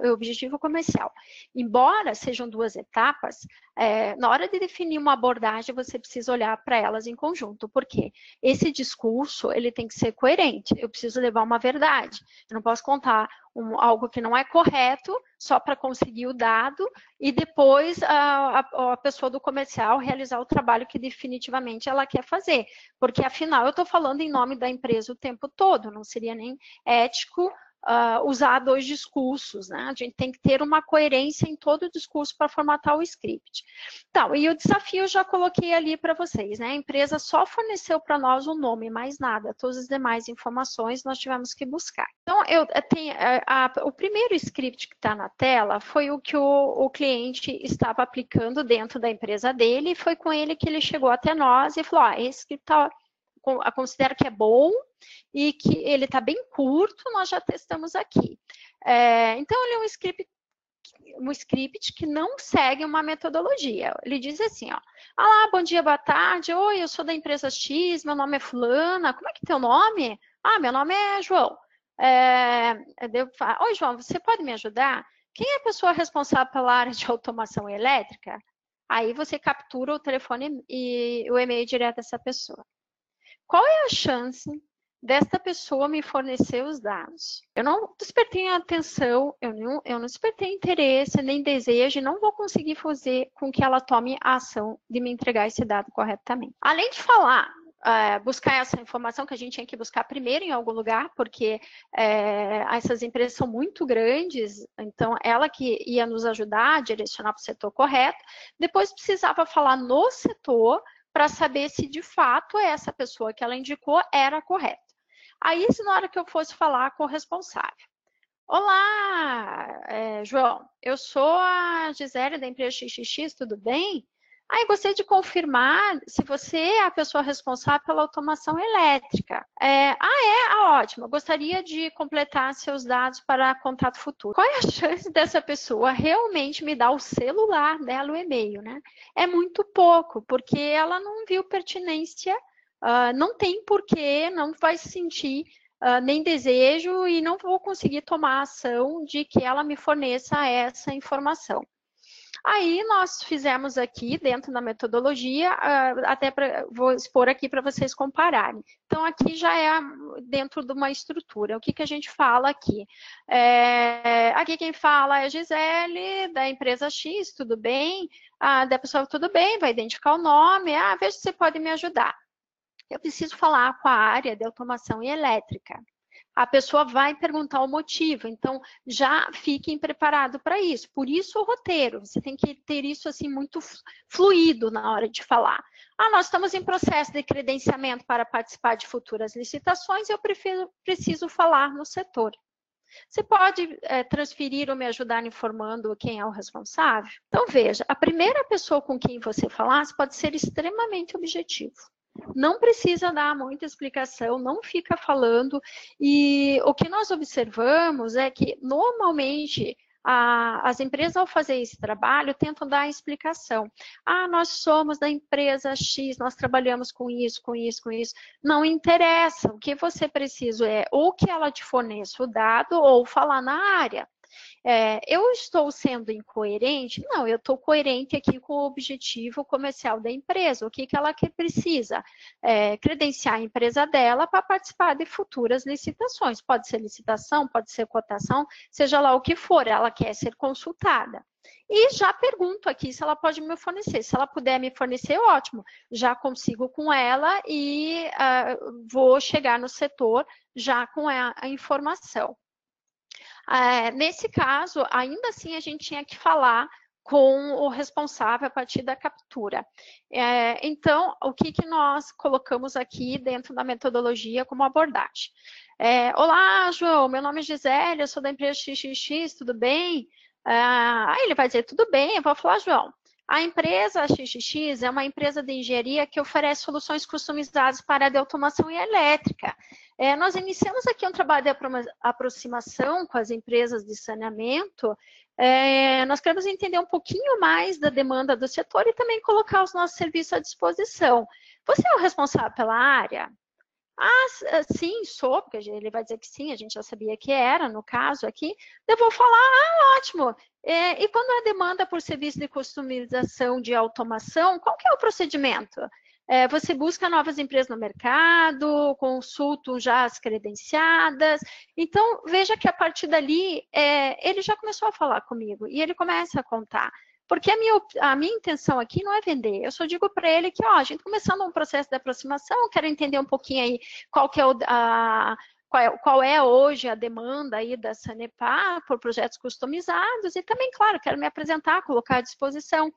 Speaker 2: o objetivo comercial, embora sejam duas etapas, na hora de definir uma abordagem, você precisa olhar para elas em conjunto, porque esse discurso ele tem que ser coerente, eu preciso levar uma verdade, eu não posso contar algo que não é correto só para conseguir o dado e depois a pessoa do comercial realizar o trabalho que definitivamente ela quer fazer, porque afinal eu estou falando em nome da empresa o tempo todo, não seria nem ético usar dois discursos, né? A gente tem que ter uma coerência em todo o discurso para formatar o script. Então, e o desafio eu já coloquei ali para vocês, né? A empresa só forneceu para nós o nome, mais nada. Todas as demais informações nós tivemos que buscar. Então, o primeiro script que está na tela foi o que o cliente estava aplicando dentro da empresa dele, e foi com ele que ele chegou até nós e falou, esse script está... considero que é bom e que ele está bem curto, nós já testamos aqui. Então, ele é um script um script que não segue uma metodologia. Ele diz assim, ó, olá, bom dia, boa tarde, oi, eu sou da empresa X, meu nome é fulana, como é que é teu nome? Ah, meu nome é João. Oi, João, você pode me ajudar? Quem é a pessoa responsável pela área de automação elétrica? Aí você captura o telefone e o e-mail direto dessa pessoa. Qual é a chance desta pessoa me fornecer os dados? Eu não despertei atenção, eu não despertei interesse, nem desejo, e não vou conseguir fazer com que ela tome a ação de me entregar esse dado corretamente. Além de falar, buscar essa informação que a gente tinha que buscar primeiro em algum lugar, porque essas empresas são muito grandes, então ela que ia nos ajudar a direcionar para o setor correto, depois precisava falar no setor para saber se de fato essa pessoa que ela indicou era correta. Aí, na hora que eu fosse falar com o responsável, olá, João, eu sou a Gisele da empresa XXX, tudo bem? Aí, gostaria de confirmar se você é a pessoa responsável pela automação elétrica. Ótimo. Gostaria de completar seus dados para contato futuro. Qual é a chance dessa pessoa realmente me dar o celular dela, o e-mail, né? É muito pouco, porque ela não viu pertinência, não tem porquê, não vai se sentir nem desejo e não vou conseguir tomar ação de que ela me forneça essa informação. Aí nós fizemos aqui dentro da metodologia, vou expor aqui para vocês compararem. Então aqui já é dentro de uma estrutura. O que a gente fala aqui? Aqui quem fala é a Gisele, da empresa X, tudo bem? Da pessoa, tudo bem, vai identificar o nome. Veja se você pode me ajudar. Eu preciso falar com a área de automação e elétrica. A pessoa vai perguntar o motivo, então já fiquem preparados para isso. Por isso o roteiro, você tem que ter isso assim muito fluido na hora de falar. Nós estamos em processo de credenciamento para participar de futuras licitações, eu preciso falar no setor. Você pode transferir ou me ajudar informando quem é o responsável? Então veja, a primeira pessoa com quem você falar pode ser extremamente objetivo. Não precisa dar muita explicação, não fica falando. E o que nós observamos é que, normalmente, as empresas, ao fazer esse trabalho, tentam dar a explicação. Nós somos da empresa X, nós trabalhamos com isso, com isso, com isso. Não interessa. O que você precisa é ou que ela te forneça o dado ou falar na área. Eu estou sendo incoerente? Não, eu estou coerente aqui com o objetivo comercial da empresa. O que ela precisa? Credenciar a empresa dela para participar de futuras licitações. Pode ser licitação, pode ser cotação, seja lá o que for, ela quer ser consultada. E já pergunto aqui se ela pode me fornecer. Se ela puder me fornecer, ótimo. Já consigo com ela e vou chegar no setor já com a informação. Nesse caso, ainda assim, a gente tinha que falar com o responsável a partir da captura. Então, o que nós colocamos aqui dentro da metodologia como abordagem? Olá, João, meu nome é Gisele, eu sou da empresa XXX, tudo bem? Aí ele vai dizer, tudo bem, eu vou falar, João. A empresa XXX é uma empresa de engenharia que oferece soluções customizadas para a área de automação e elétrica. Nós iniciamos aqui um trabalho de aproximação com as empresas de saneamento. Nós queremos entender um pouquinho mais da demanda do setor e também colocar os nossos serviços à disposição. Você é o responsável pela área? Sim, sou, porque ele vai dizer que sim, a gente já sabia que era, no caso aqui. Eu vou falar, ótimo. E quando a demanda por serviço de customização de automação, qual que é o procedimento? Você busca novas empresas no mercado, consulta já as credenciadas. Então, veja que a partir dali, ele já começou a falar comigo e ele começa a contar. Porque a minha intenção aqui não é vender, eu só digo para ele que, a gente começando um processo de aproximação, quero entender um pouquinho aí qual é hoje a demanda aí da Sanepar por projetos customizados e também, claro, quero me apresentar, colocar à disposição.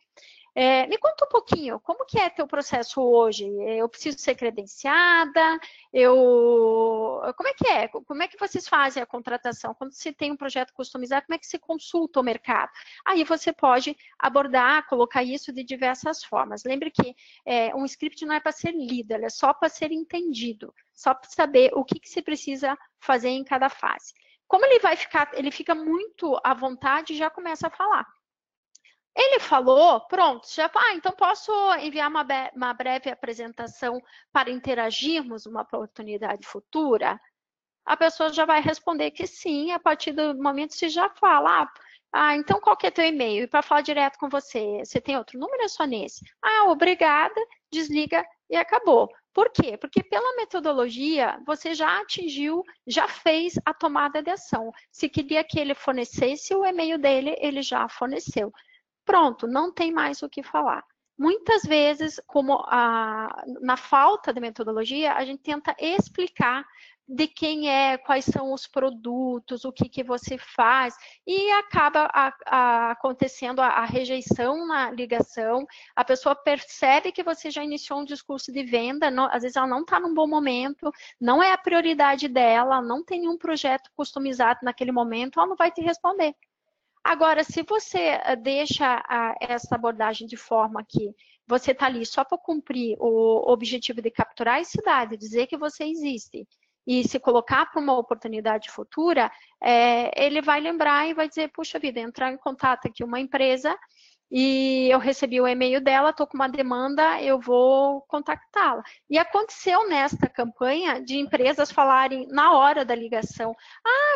Speaker 2: Me conta um pouquinho, como que é teu processo hoje? Eu preciso ser credenciada? Como é que é? Como é que vocês fazem a contratação? Quando se tem um projeto customizado, como é que se consulta o mercado? Aí você pode abordar, colocar isso de diversas formas. Lembre que um script não é para ser lido, ele é só para ser entendido, só para saber o que se precisa fazer em cada fase. Como ele fica muito à vontade e já começa a falar. Ele falou, pronto, já, então posso enviar uma breve apresentação para interagirmos uma oportunidade futura? A pessoa já vai responder que sim, a partir do momento que você já fala, então qual que é teu e-mail? E para falar direto com você, você tem outro número ou é só nesse? Obrigada, desliga e acabou. Por quê? Porque pela metodologia, você já atingiu, já fez a tomada de ação. Se queria que ele fornecesse o e-mail dele, ele já forneceu. Pronto, não tem mais o que falar. Muitas vezes, como na falta de metodologia, a gente tenta explicar de quem é, quais são os produtos, o que você faz, e acaba acontecendo a rejeição na ligação, a pessoa percebe que você já iniciou um discurso de venda, às vezes ela não está num bom momento, não é a prioridade dela, não tem nenhum projeto customizado naquele momento, ela não vai te responder. Agora, se você deixa essa abordagem de forma que você está ali só para cumprir o objetivo de capturar esse dado, dizer que você existe e se colocar para uma oportunidade futura, ele vai lembrar e vai dizer, puxa vida, entrar em contato aqui uma empresa e eu recebi o e-mail dela, estou com uma demanda, eu vou contactá-la. E aconteceu nesta campanha de empresas falarem na hora da ligação,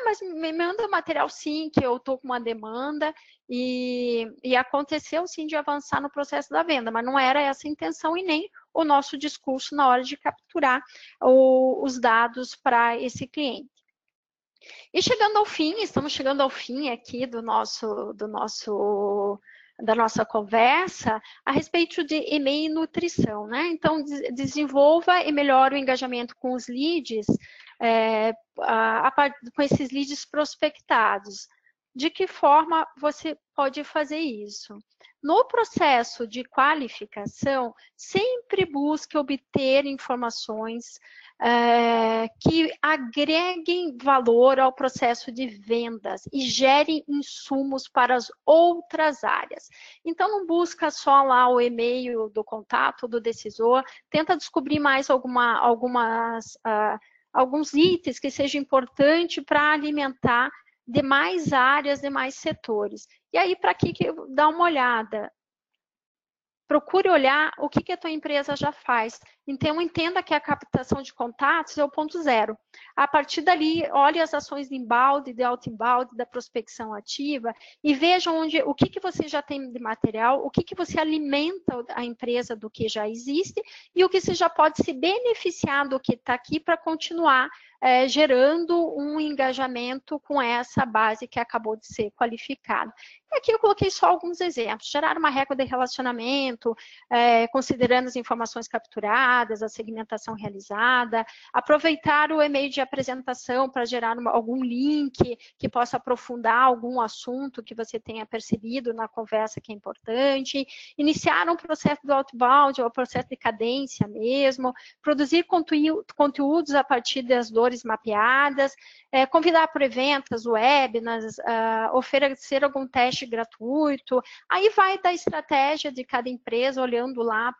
Speaker 2: mas me manda o material sim, que eu estou com uma demanda, e aconteceu sim de avançar no processo da venda, mas não era essa a intenção e nem o nosso discurso na hora de capturar os dados para esse cliente. E chegando ao fim, estamos chegando ao fim aqui da nossa conversa a respeito de e-mail e nutrição, né? Então, desenvolva e melhore o engajamento com os leads, com esses leads prospectados. De que forma você pode fazer isso? No processo de qualificação, sempre busque obter informações que agreguem valor ao processo de vendas e gerem insumos para as outras áreas. Então, não busca só lá o e-mail do contato, do decisor, tenta descobrir mais alguns itens que sejam importantes para alimentar demais áreas, demais setores. E aí, para que dá uma olhada? Procure olhar o que a tua empresa já faz. Então, entenda que a captação de contatos é o ponto zero. A partir dali, olhe as ações de inbound, de out-inbound, da prospecção ativa e veja o que você já tem de material, o que você alimenta a empresa do que já existe e o que você já pode se beneficiar do que está aqui para continuar gerando um engajamento com essa base que acabou de ser qualificada. E aqui eu coloquei só alguns exemplos. Gerar uma régua de relacionamento, considerando as informações capturadas, a segmentação realizada, aproveitar o e-mail de apresentação para gerar algum link que possa aprofundar algum assunto que você tenha percebido na conversa que é importante, iniciar um processo do outbound, ou processo de cadência mesmo, produzir conteúdos a partir das dores mapeadas, convidar para eventos, webinars, oferecer algum teste gratuito. Aí vai da estratégia de cada empresa, olhando lá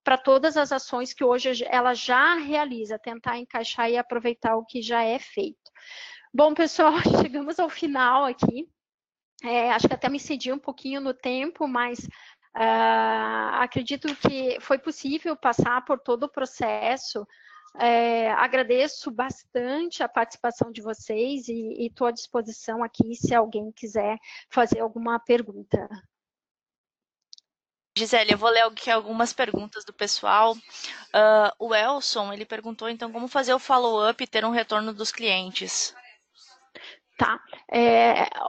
Speaker 2: para todas as ações que hoje ela já realiza, tentar encaixar e aproveitar o que já é feito. Bom, pessoal, chegamos ao final aqui. Acho que até me excedi um pouquinho no tempo, mas acredito que foi possível passar por todo o processo. Agradeço bastante a participação de vocês e estou à disposição aqui se alguém quiser fazer alguma pergunta.
Speaker 1: Gisele, eu vou ler aqui algumas perguntas do pessoal. O Elson, ele perguntou, então, como fazer o follow-up e ter um retorno dos clientes?
Speaker 2: Tá.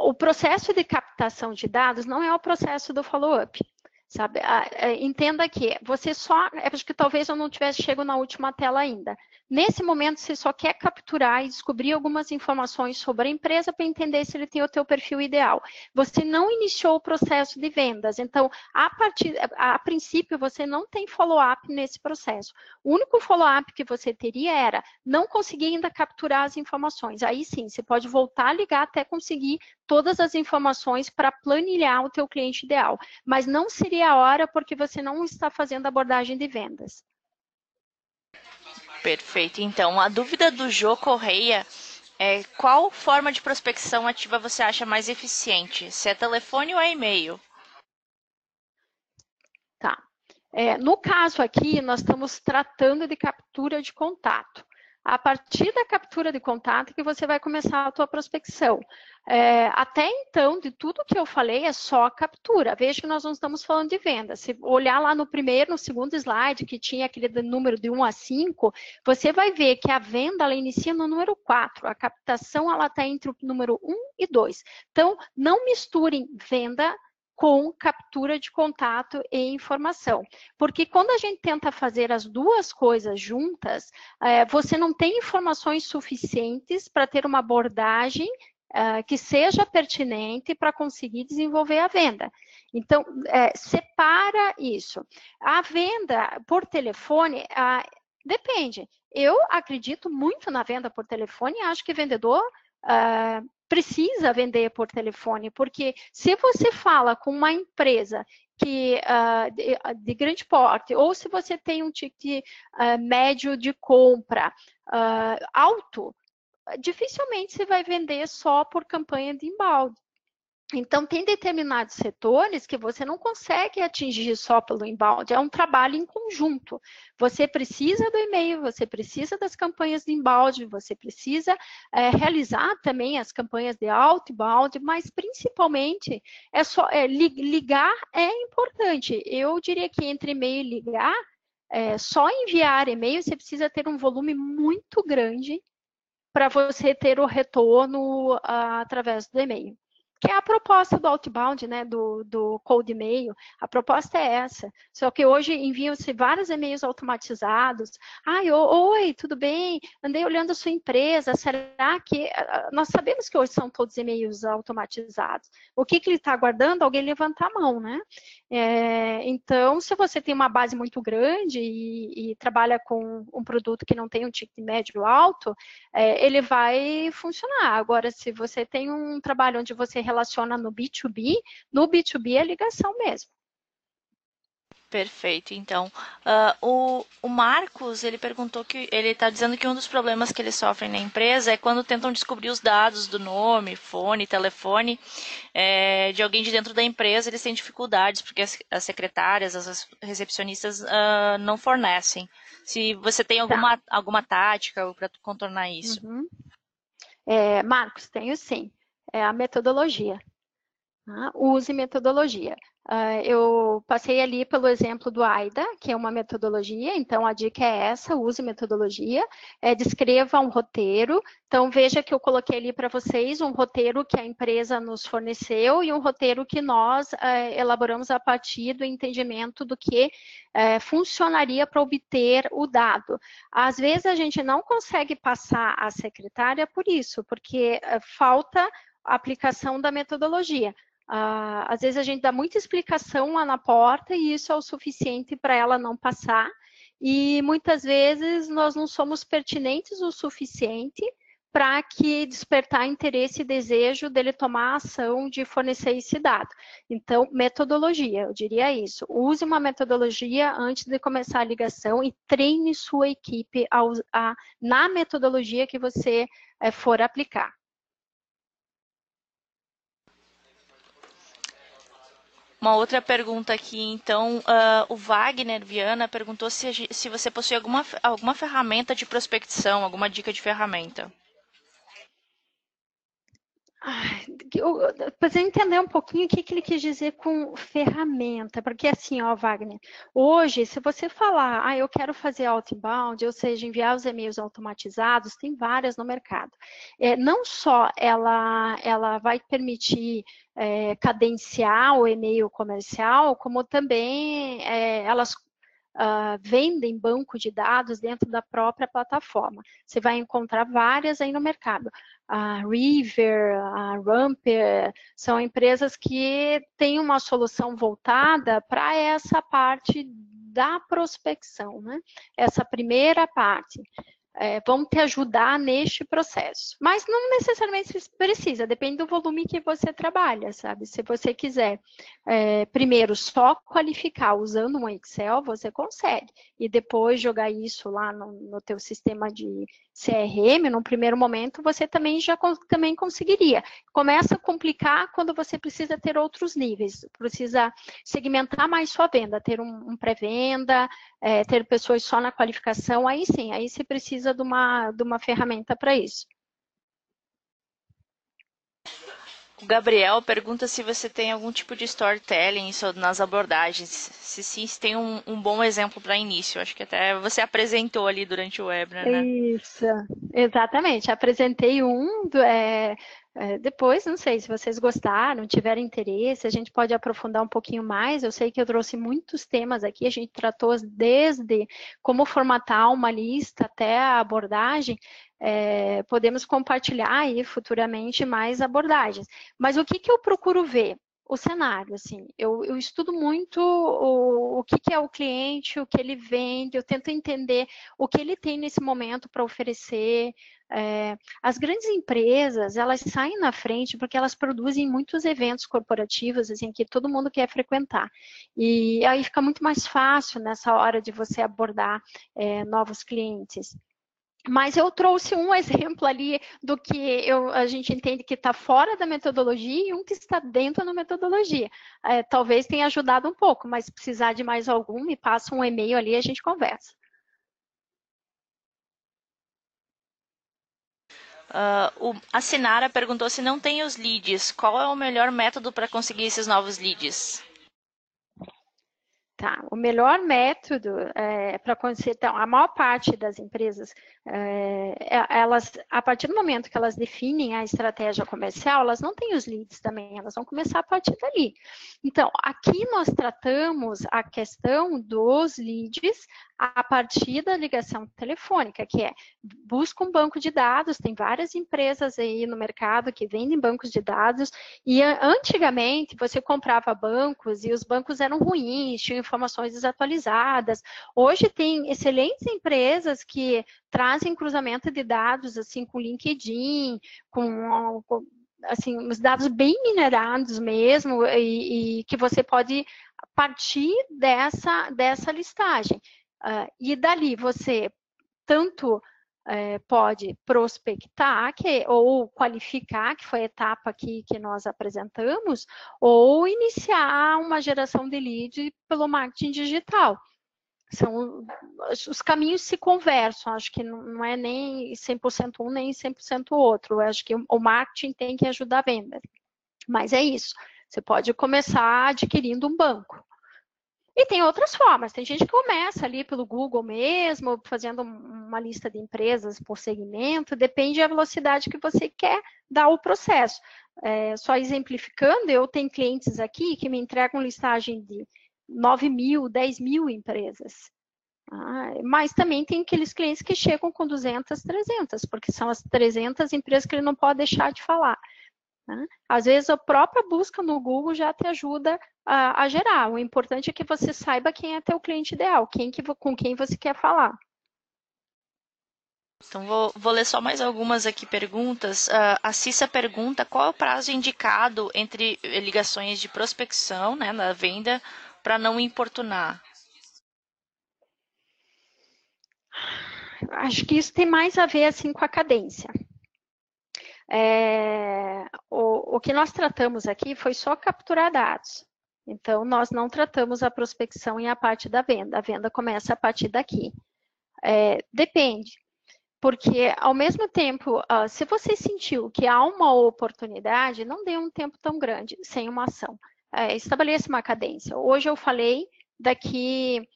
Speaker 2: O processo de captação de dados não é o processo do follow-up. Sabe? Entenda que você só... acho que talvez eu não tivesse chego na última tela ainda. Nesse momento, você só quer capturar e descobrir algumas informações sobre a empresa para entender se ele tem o teu perfil ideal. Você não iniciou o processo de vendas. Então, a princípio, você não tem follow-up nesse processo. O único follow-up que você teria era não conseguir ainda capturar as informações. Aí sim, você pode voltar a ligar até conseguir todas as informações para planilhar o teu cliente ideal. Mas não seria a hora porque você não está fazendo abordagem de vendas.
Speaker 1: Perfeito. Então, a dúvida do Jô Correia Qual forma de prospecção ativa você acha mais eficiente? Se é telefone ou é e-mail?
Speaker 2: Tá. No caso aqui, nós estamos tratando de captura de contato. A partir da captura de contato que você vai começar a tua prospecção. Até então, de tudo que eu falei, é só captura. Veja que nós não estamos falando de venda. Se olhar lá no primeiro, no segundo slide, que tinha aquele número de 1 a 5, você vai ver que a venda, ela inicia no número 4. A captação, ela está entre o número 1 e 2. Então, não misturem venda com captura de contato e informação. Porque quando a gente tenta fazer as duas coisas juntas, você não tem informações suficientes para ter uma abordagem que seja pertinente para conseguir desenvolver a venda. Então, separa isso. A venda por telefone, depende. Eu acredito muito na venda por telefone e acho que vendedor precisa vender por telefone, porque se você fala com uma empresa que, de grande porte, ou se você tem um ticket médio de compra alto, dificilmente você vai vender só por campanha de inbound. Então, tem determinados setores que você não consegue atingir só pelo inbound, é um trabalho em conjunto. Você precisa do e-mail, você precisa das campanhas de inbound, você precisa realizar também as campanhas de outbound, mas principalmente ligar é importante. Eu diria que entre e-mail e ligar, só enviar e-mail você precisa ter um volume muito grande para você ter o retorno através do e-mail. Que é a proposta do outbound, né, do cold e-mail. A proposta é essa. Só que hoje enviam-se vários e-mails automatizados. Oi, tudo bem? Andei olhando a sua empresa. Será que... Nós sabemos que hoje são todos e-mails automatizados. O que ele está aguardando? Alguém levantar a mão, né? Então, se você tem uma base muito grande e trabalha com um produto que não tem um ticket médio alto, ele vai funcionar. Agora, se você tem um trabalho onde você relaciona no B2B é ligação mesmo.
Speaker 1: Perfeito. Então, o Marcos, ele perguntou que ele está dizendo que um dos problemas que eles sofrem na empresa é quando tentam descobrir os dados do nome, fone, telefone de alguém de dentro da empresa, eles têm dificuldades porque as secretárias, as recepcionistas não fornecem. Se você tem alguma tática para contornar isso?
Speaker 2: Uhum. Marcos, tenho sim. É a metodologia. Use metodologia. Eu passei ali pelo exemplo do AIDA, que é uma metodologia, então a dica é essa, use metodologia, descreva um roteiro, então veja que eu coloquei ali para vocês um roteiro que a empresa nos forneceu e um roteiro que nós elaboramos a partir do entendimento do que funcionaria para obter o dado. Às vezes a gente não consegue passar à secretária por isso, porque falta a aplicação da metodologia. Às vezes a gente dá muita explicação lá na porta e isso é o suficiente para ela não passar. E muitas vezes nós não somos pertinentes o suficiente para que despertar interesse e desejo dele tomar a ação de fornecer esse dado. Então, metodologia, eu diria isso. Use uma metodologia antes de começar a ligação e treine sua equipe na metodologia que você for aplicar.
Speaker 1: Uma outra pergunta aqui, então, o Wagner Viana perguntou se você possui alguma ferramenta de prospecção, alguma dica de ferramenta.
Speaker 2: Para entender um pouquinho o que ele quis dizer com ferramenta, porque assim, Wagner, hoje, se você falar, eu quero fazer outbound, ou seja, enviar os e-mails automatizados, tem várias no mercado. Não só ela vai permitir cadenciar o e-mail comercial, como também elas vendem banco de dados dentro da própria plataforma. Você vai encontrar várias aí no mercado. A River, a Rumper, são empresas que têm uma solução voltada para essa parte da prospecção, né? Essa primeira parte. vão te ajudar neste processo. Mas não necessariamente precisa, depende do volume que você trabalha, sabe? Se você quiser, primeiro, só qualificar usando um Excel, você consegue. E depois jogar isso lá no teu sistema de CRM, no primeiro momento, você também também conseguiria. Começa a complicar quando você precisa ter outros níveis, precisa segmentar mais sua venda, ter um pré-venda, ter pessoas só na qualificação, aí sim, aí você precisa de uma ferramenta para isso.
Speaker 1: O Gabriel pergunta se você tem algum tipo de storytelling nas abordagens. Se sim, se tem um bom exemplo para início. Acho que até você apresentou ali durante o webinar, né?
Speaker 2: Isso, exatamente. Apresentei depois, não sei se vocês gostaram, tiveram interesse, a gente pode aprofundar um pouquinho mais. Eu sei que eu trouxe muitos temas aqui, a gente tratou desde como formatar uma lista até a abordagem. Podemos compartilhar aí futuramente mais abordagens. Mas o que eu procuro ver? O cenário, assim, eu estudo muito o que é o cliente, o que ele vende, eu tento entender o que ele tem nesse momento para oferecer. As grandes empresas, elas saem na frente porque elas produzem muitos eventos corporativos, assim, que todo mundo quer frequentar. E aí fica muito mais fácil nessa hora de você abordar novos clientes. Mas eu trouxe um exemplo ali do que a gente entende que está fora da metodologia e um que está dentro da metodologia. Talvez tenha ajudado um pouco, mas se precisar de mais algum, me passa um e-mail ali e a gente conversa.
Speaker 1: A Sinara perguntou se não tem os leads. Qual é o melhor método para conseguir esses novos leads?
Speaker 2: Tá, o melhor método para conseguir, então, a maior parte das empresas, elas, a partir do momento que elas definem a estratégia comercial, elas não têm os leads também, elas vão começar a partir dali. Então, aqui nós tratamos a questão dos leads a partir da ligação telefônica, que busca um banco de dados, tem várias empresas aí no mercado que vendem bancos de dados, e antigamente você comprava bancos e os bancos eram ruins, tinham informações desatualizadas. Hoje tem excelentes empresas que trazem cruzamento de dados, assim, com LinkedIn, com assim, os dados bem minerados mesmo, e que você pode partir dessa listagem. E dali você tanto pode prospectar ou qualificar, que foi a etapa aqui que nós apresentamos, ou iniciar uma geração de lead pelo marketing digital. Os caminhos se conversam, acho que não é nem 100% um, nem 100% o outro. Eu acho que o marketing tem que ajudar a venda. Mas é isso, você pode começar adquirindo um banco. E tem outras formas, tem gente que começa ali pelo Google mesmo, fazendo uma lista de empresas por segmento, depende da velocidade que você quer dar o processo. Só exemplificando, eu tenho clientes aqui que me entregam listagem de 9.000, 10.000 empresas. Mas também tem aqueles clientes que chegam com 200, 300, porque são as 300 empresas que ele não pode deixar de falar. Né? Às vezes a própria busca no Google já te ajuda a gerar. O importante é que você saiba quem é teu cliente ideal, com quem você quer falar.
Speaker 1: Então, vou ler só mais algumas aqui perguntas. A Cissa pergunta qual é o prazo indicado entre ligações de prospecção, né, na venda, para não importunar.
Speaker 2: Acho que isso tem mais a ver assim, com a cadência. O que nós tratamos aqui foi só capturar dados. Então, nós não tratamos a prospecção e a parte da venda. A venda começa a partir daqui. Depende. Porque, ao mesmo tempo, se você sentiu que há uma oportunidade, não dê um tempo tão grande sem uma ação. Estabeleça uma cadência. Hoje eu falei, daqui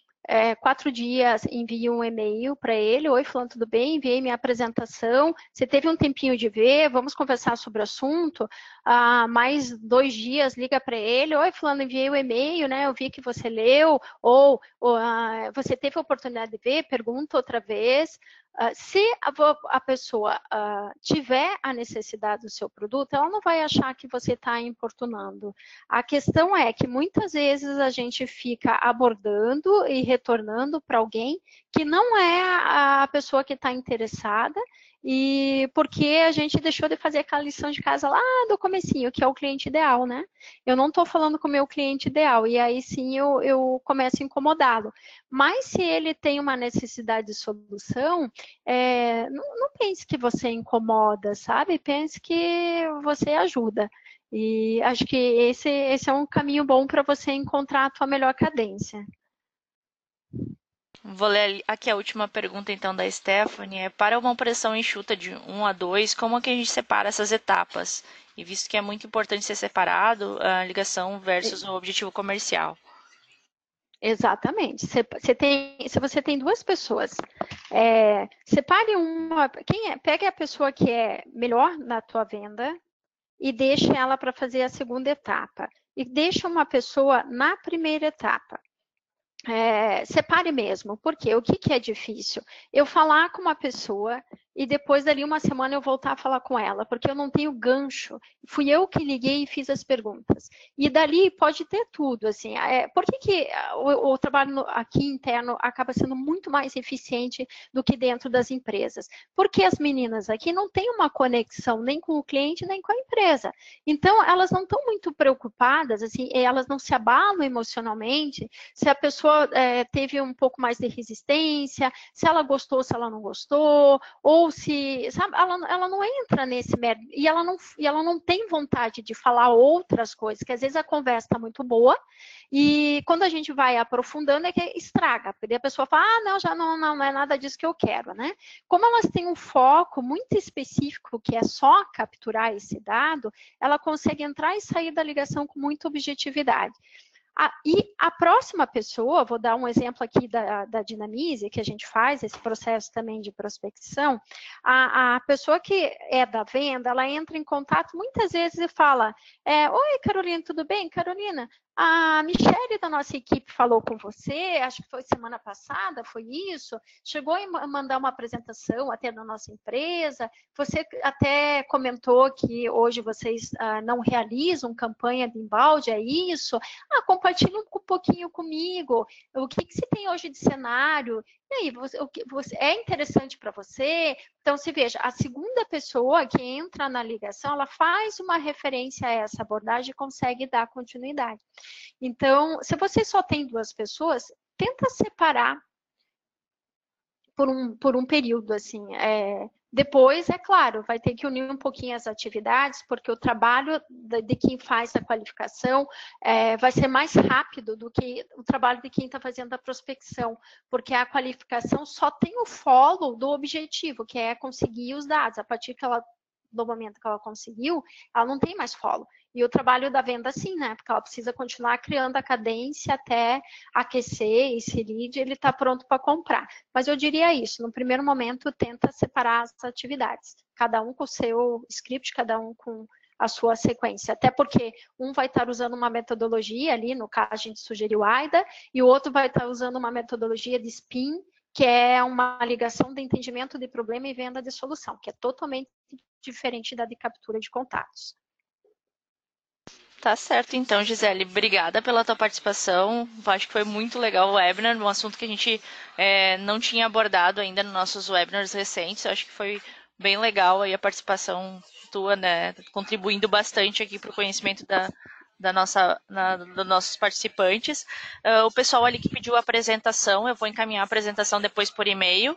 Speaker 2: 4 dias envio um e-mail para ele. Oi, fulano, tudo bem? Enviei minha apresentação. Você teve um tempinho de ver? Vamos conversar sobre o assunto. Mais 2 dias, liga para ele. Oi, fulano, enviei o e-mail, né? Eu vi que você leu. Ou você teve a oportunidade de ver? Pergunta outra vez. Se a pessoa tiver a necessidade do seu produto, ela não vai achar que você está importunando. A questão é que muitas vezes a gente fica abordando e retornando para alguém que não é a pessoa que está interessada, e porque a gente deixou de fazer aquela lição de casa lá do comecinho, que é o cliente ideal, né? Eu não estou falando com o meu cliente ideal, e aí sim eu começo a incomodá-lo. Mas se ele tem uma necessidade de solução, não pense que você incomoda, sabe? Pense que você ajuda. E acho que esse é um caminho bom para você encontrar a tua melhor cadência.
Speaker 1: Vou ler aqui a última pergunta, então, da Stephanie. Para uma operação enxuta de 1 a 2, como é que a gente separa essas etapas? E visto que é muito importante ser separado, a ligação versus o objetivo comercial.
Speaker 2: Exatamente. Se você tem duas pessoas, separe uma. Pegue a pessoa que é melhor na tua venda e deixe ela para fazer a segunda etapa. E deixe uma pessoa na primeira etapa. Separe mesmo, porque o que é difícil? Eu falar com uma pessoa e depois dali uma semana eu voltar a falar com ela, porque eu não tenho gancho. Fui eu que liguei e fiz as perguntas. E dali pode ter tudo, assim. Por que o trabalho aqui interno acaba sendo muito mais eficiente do que dentro das empresas? Porque as meninas aqui não têm uma conexão nem com o cliente, nem com a empresa. Então, elas não estão muito preocupadas, assim, elas não se abalam emocionalmente se a pessoa teve um pouco mais de resistência, se ela gostou, se ela não gostou, ou se, sabe, ela não entra nesse mérito, e ela não tem vontade de falar outras coisas, que às vezes a conversa está muito boa, e quando a gente vai aprofundando é que estraga, porque a pessoa fala, não, já não é nada disso que eu quero, né? Como elas têm um foco muito específico, que é só capturar esse dado, ela consegue entrar e sair da ligação com muita objetividade. E a próxima pessoa, vou dar um exemplo aqui da Dinamize, que a gente faz esse processo também de prospecção, a pessoa que é da venda, ela entra em contato muitas vezes e fala, oi, Carolina, tudo bem? Carolina, a Michele da nossa equipe falou com você, acho que foi semana passada, foi isso, chegou a mandar uma apresentação até da nossa empresa, você até comentou que hoje vocês não realizam campanha de embalde, é isso? Compartilha um pouquinho comigo, o que se tem hoje de cenário, e aí, é interessante para você? Então, se veja, a segunda pessoa que entra na ligação, ela faz uma referência a essa abordagem e consegue dar continuidade. Então, se você só tem duas pessoas, tenta separar por um período, assim. Depois, é claro, vai ter que unir um pouquinho as atividades, porque o trabalho de quem faz a qualificação vai ser mais rápido do que o trabalho de quem está fazendo a prospecção, porque a qualificação só tem o follow do objetivo, que é conseguir os dados. A partir do momento que ela conseguiu, ela não tem mais follow. E o trabalho da venda, sim, né? Porque ela precisa continuar criando a cadência até aquecer esse lead, ele está pronto para comprar. Mas eu diria isso, no primeiro momento, tenta separar as atividades. Cada um com o seu script, cada um com a sua sequência. Até porque um vai estar usando uma metodologia ali, no caso a gente sugeriu AIDA, e o outro vai estar usando uma metodologia de SPIN, que é uma ligação de entendimento de problema e venda de solução, que é totalmente diferente da de captura de contatos.
Speaker 1: Tá certo, então, Gisele. Obrigada pela tua participação. Acho que foi muito legal o webinar, um assunto que a gente não tinha abordado ainda nos nossos webinars recentes. Acho que foi bem legal aí a participação tua, né? Contribuindo bastante aqui para o conhecimento dos nossos participantes. O pessoal ali que pediu a apresentação, eu vou encaminhar a apresentação depois por e-mail.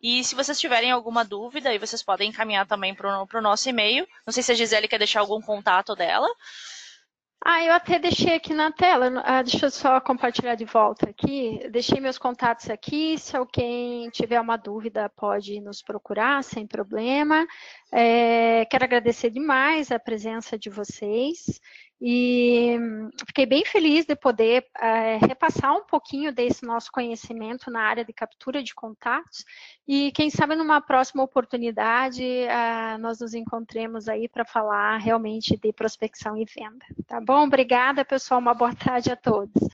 Speaker 1: E se vocês tiverem alguma dúvida, aí vocês podem encaminhar também para o nosso e-mail. Não sei se a Gisele quer deixar algum contato dela.
Speaker 2: Eu até deixei aqui na tela, deixa eu só compartilhar de volta aqui. Deixei meus contatos aqui, se alguém tiver uma dúvida pode nos procurar, sem problema. Quero agradecer demais a presença de vocês e fiquei bem feliz de poder repassar um pouquinho desse nosso conhecimento na área de captura de contatos e quem sabe numa próxima oportunidade nós nos encontremos aí para falar realmente de prospecção e venda, tá bom? Obrigada, pessoal, uma boa tarde a todos.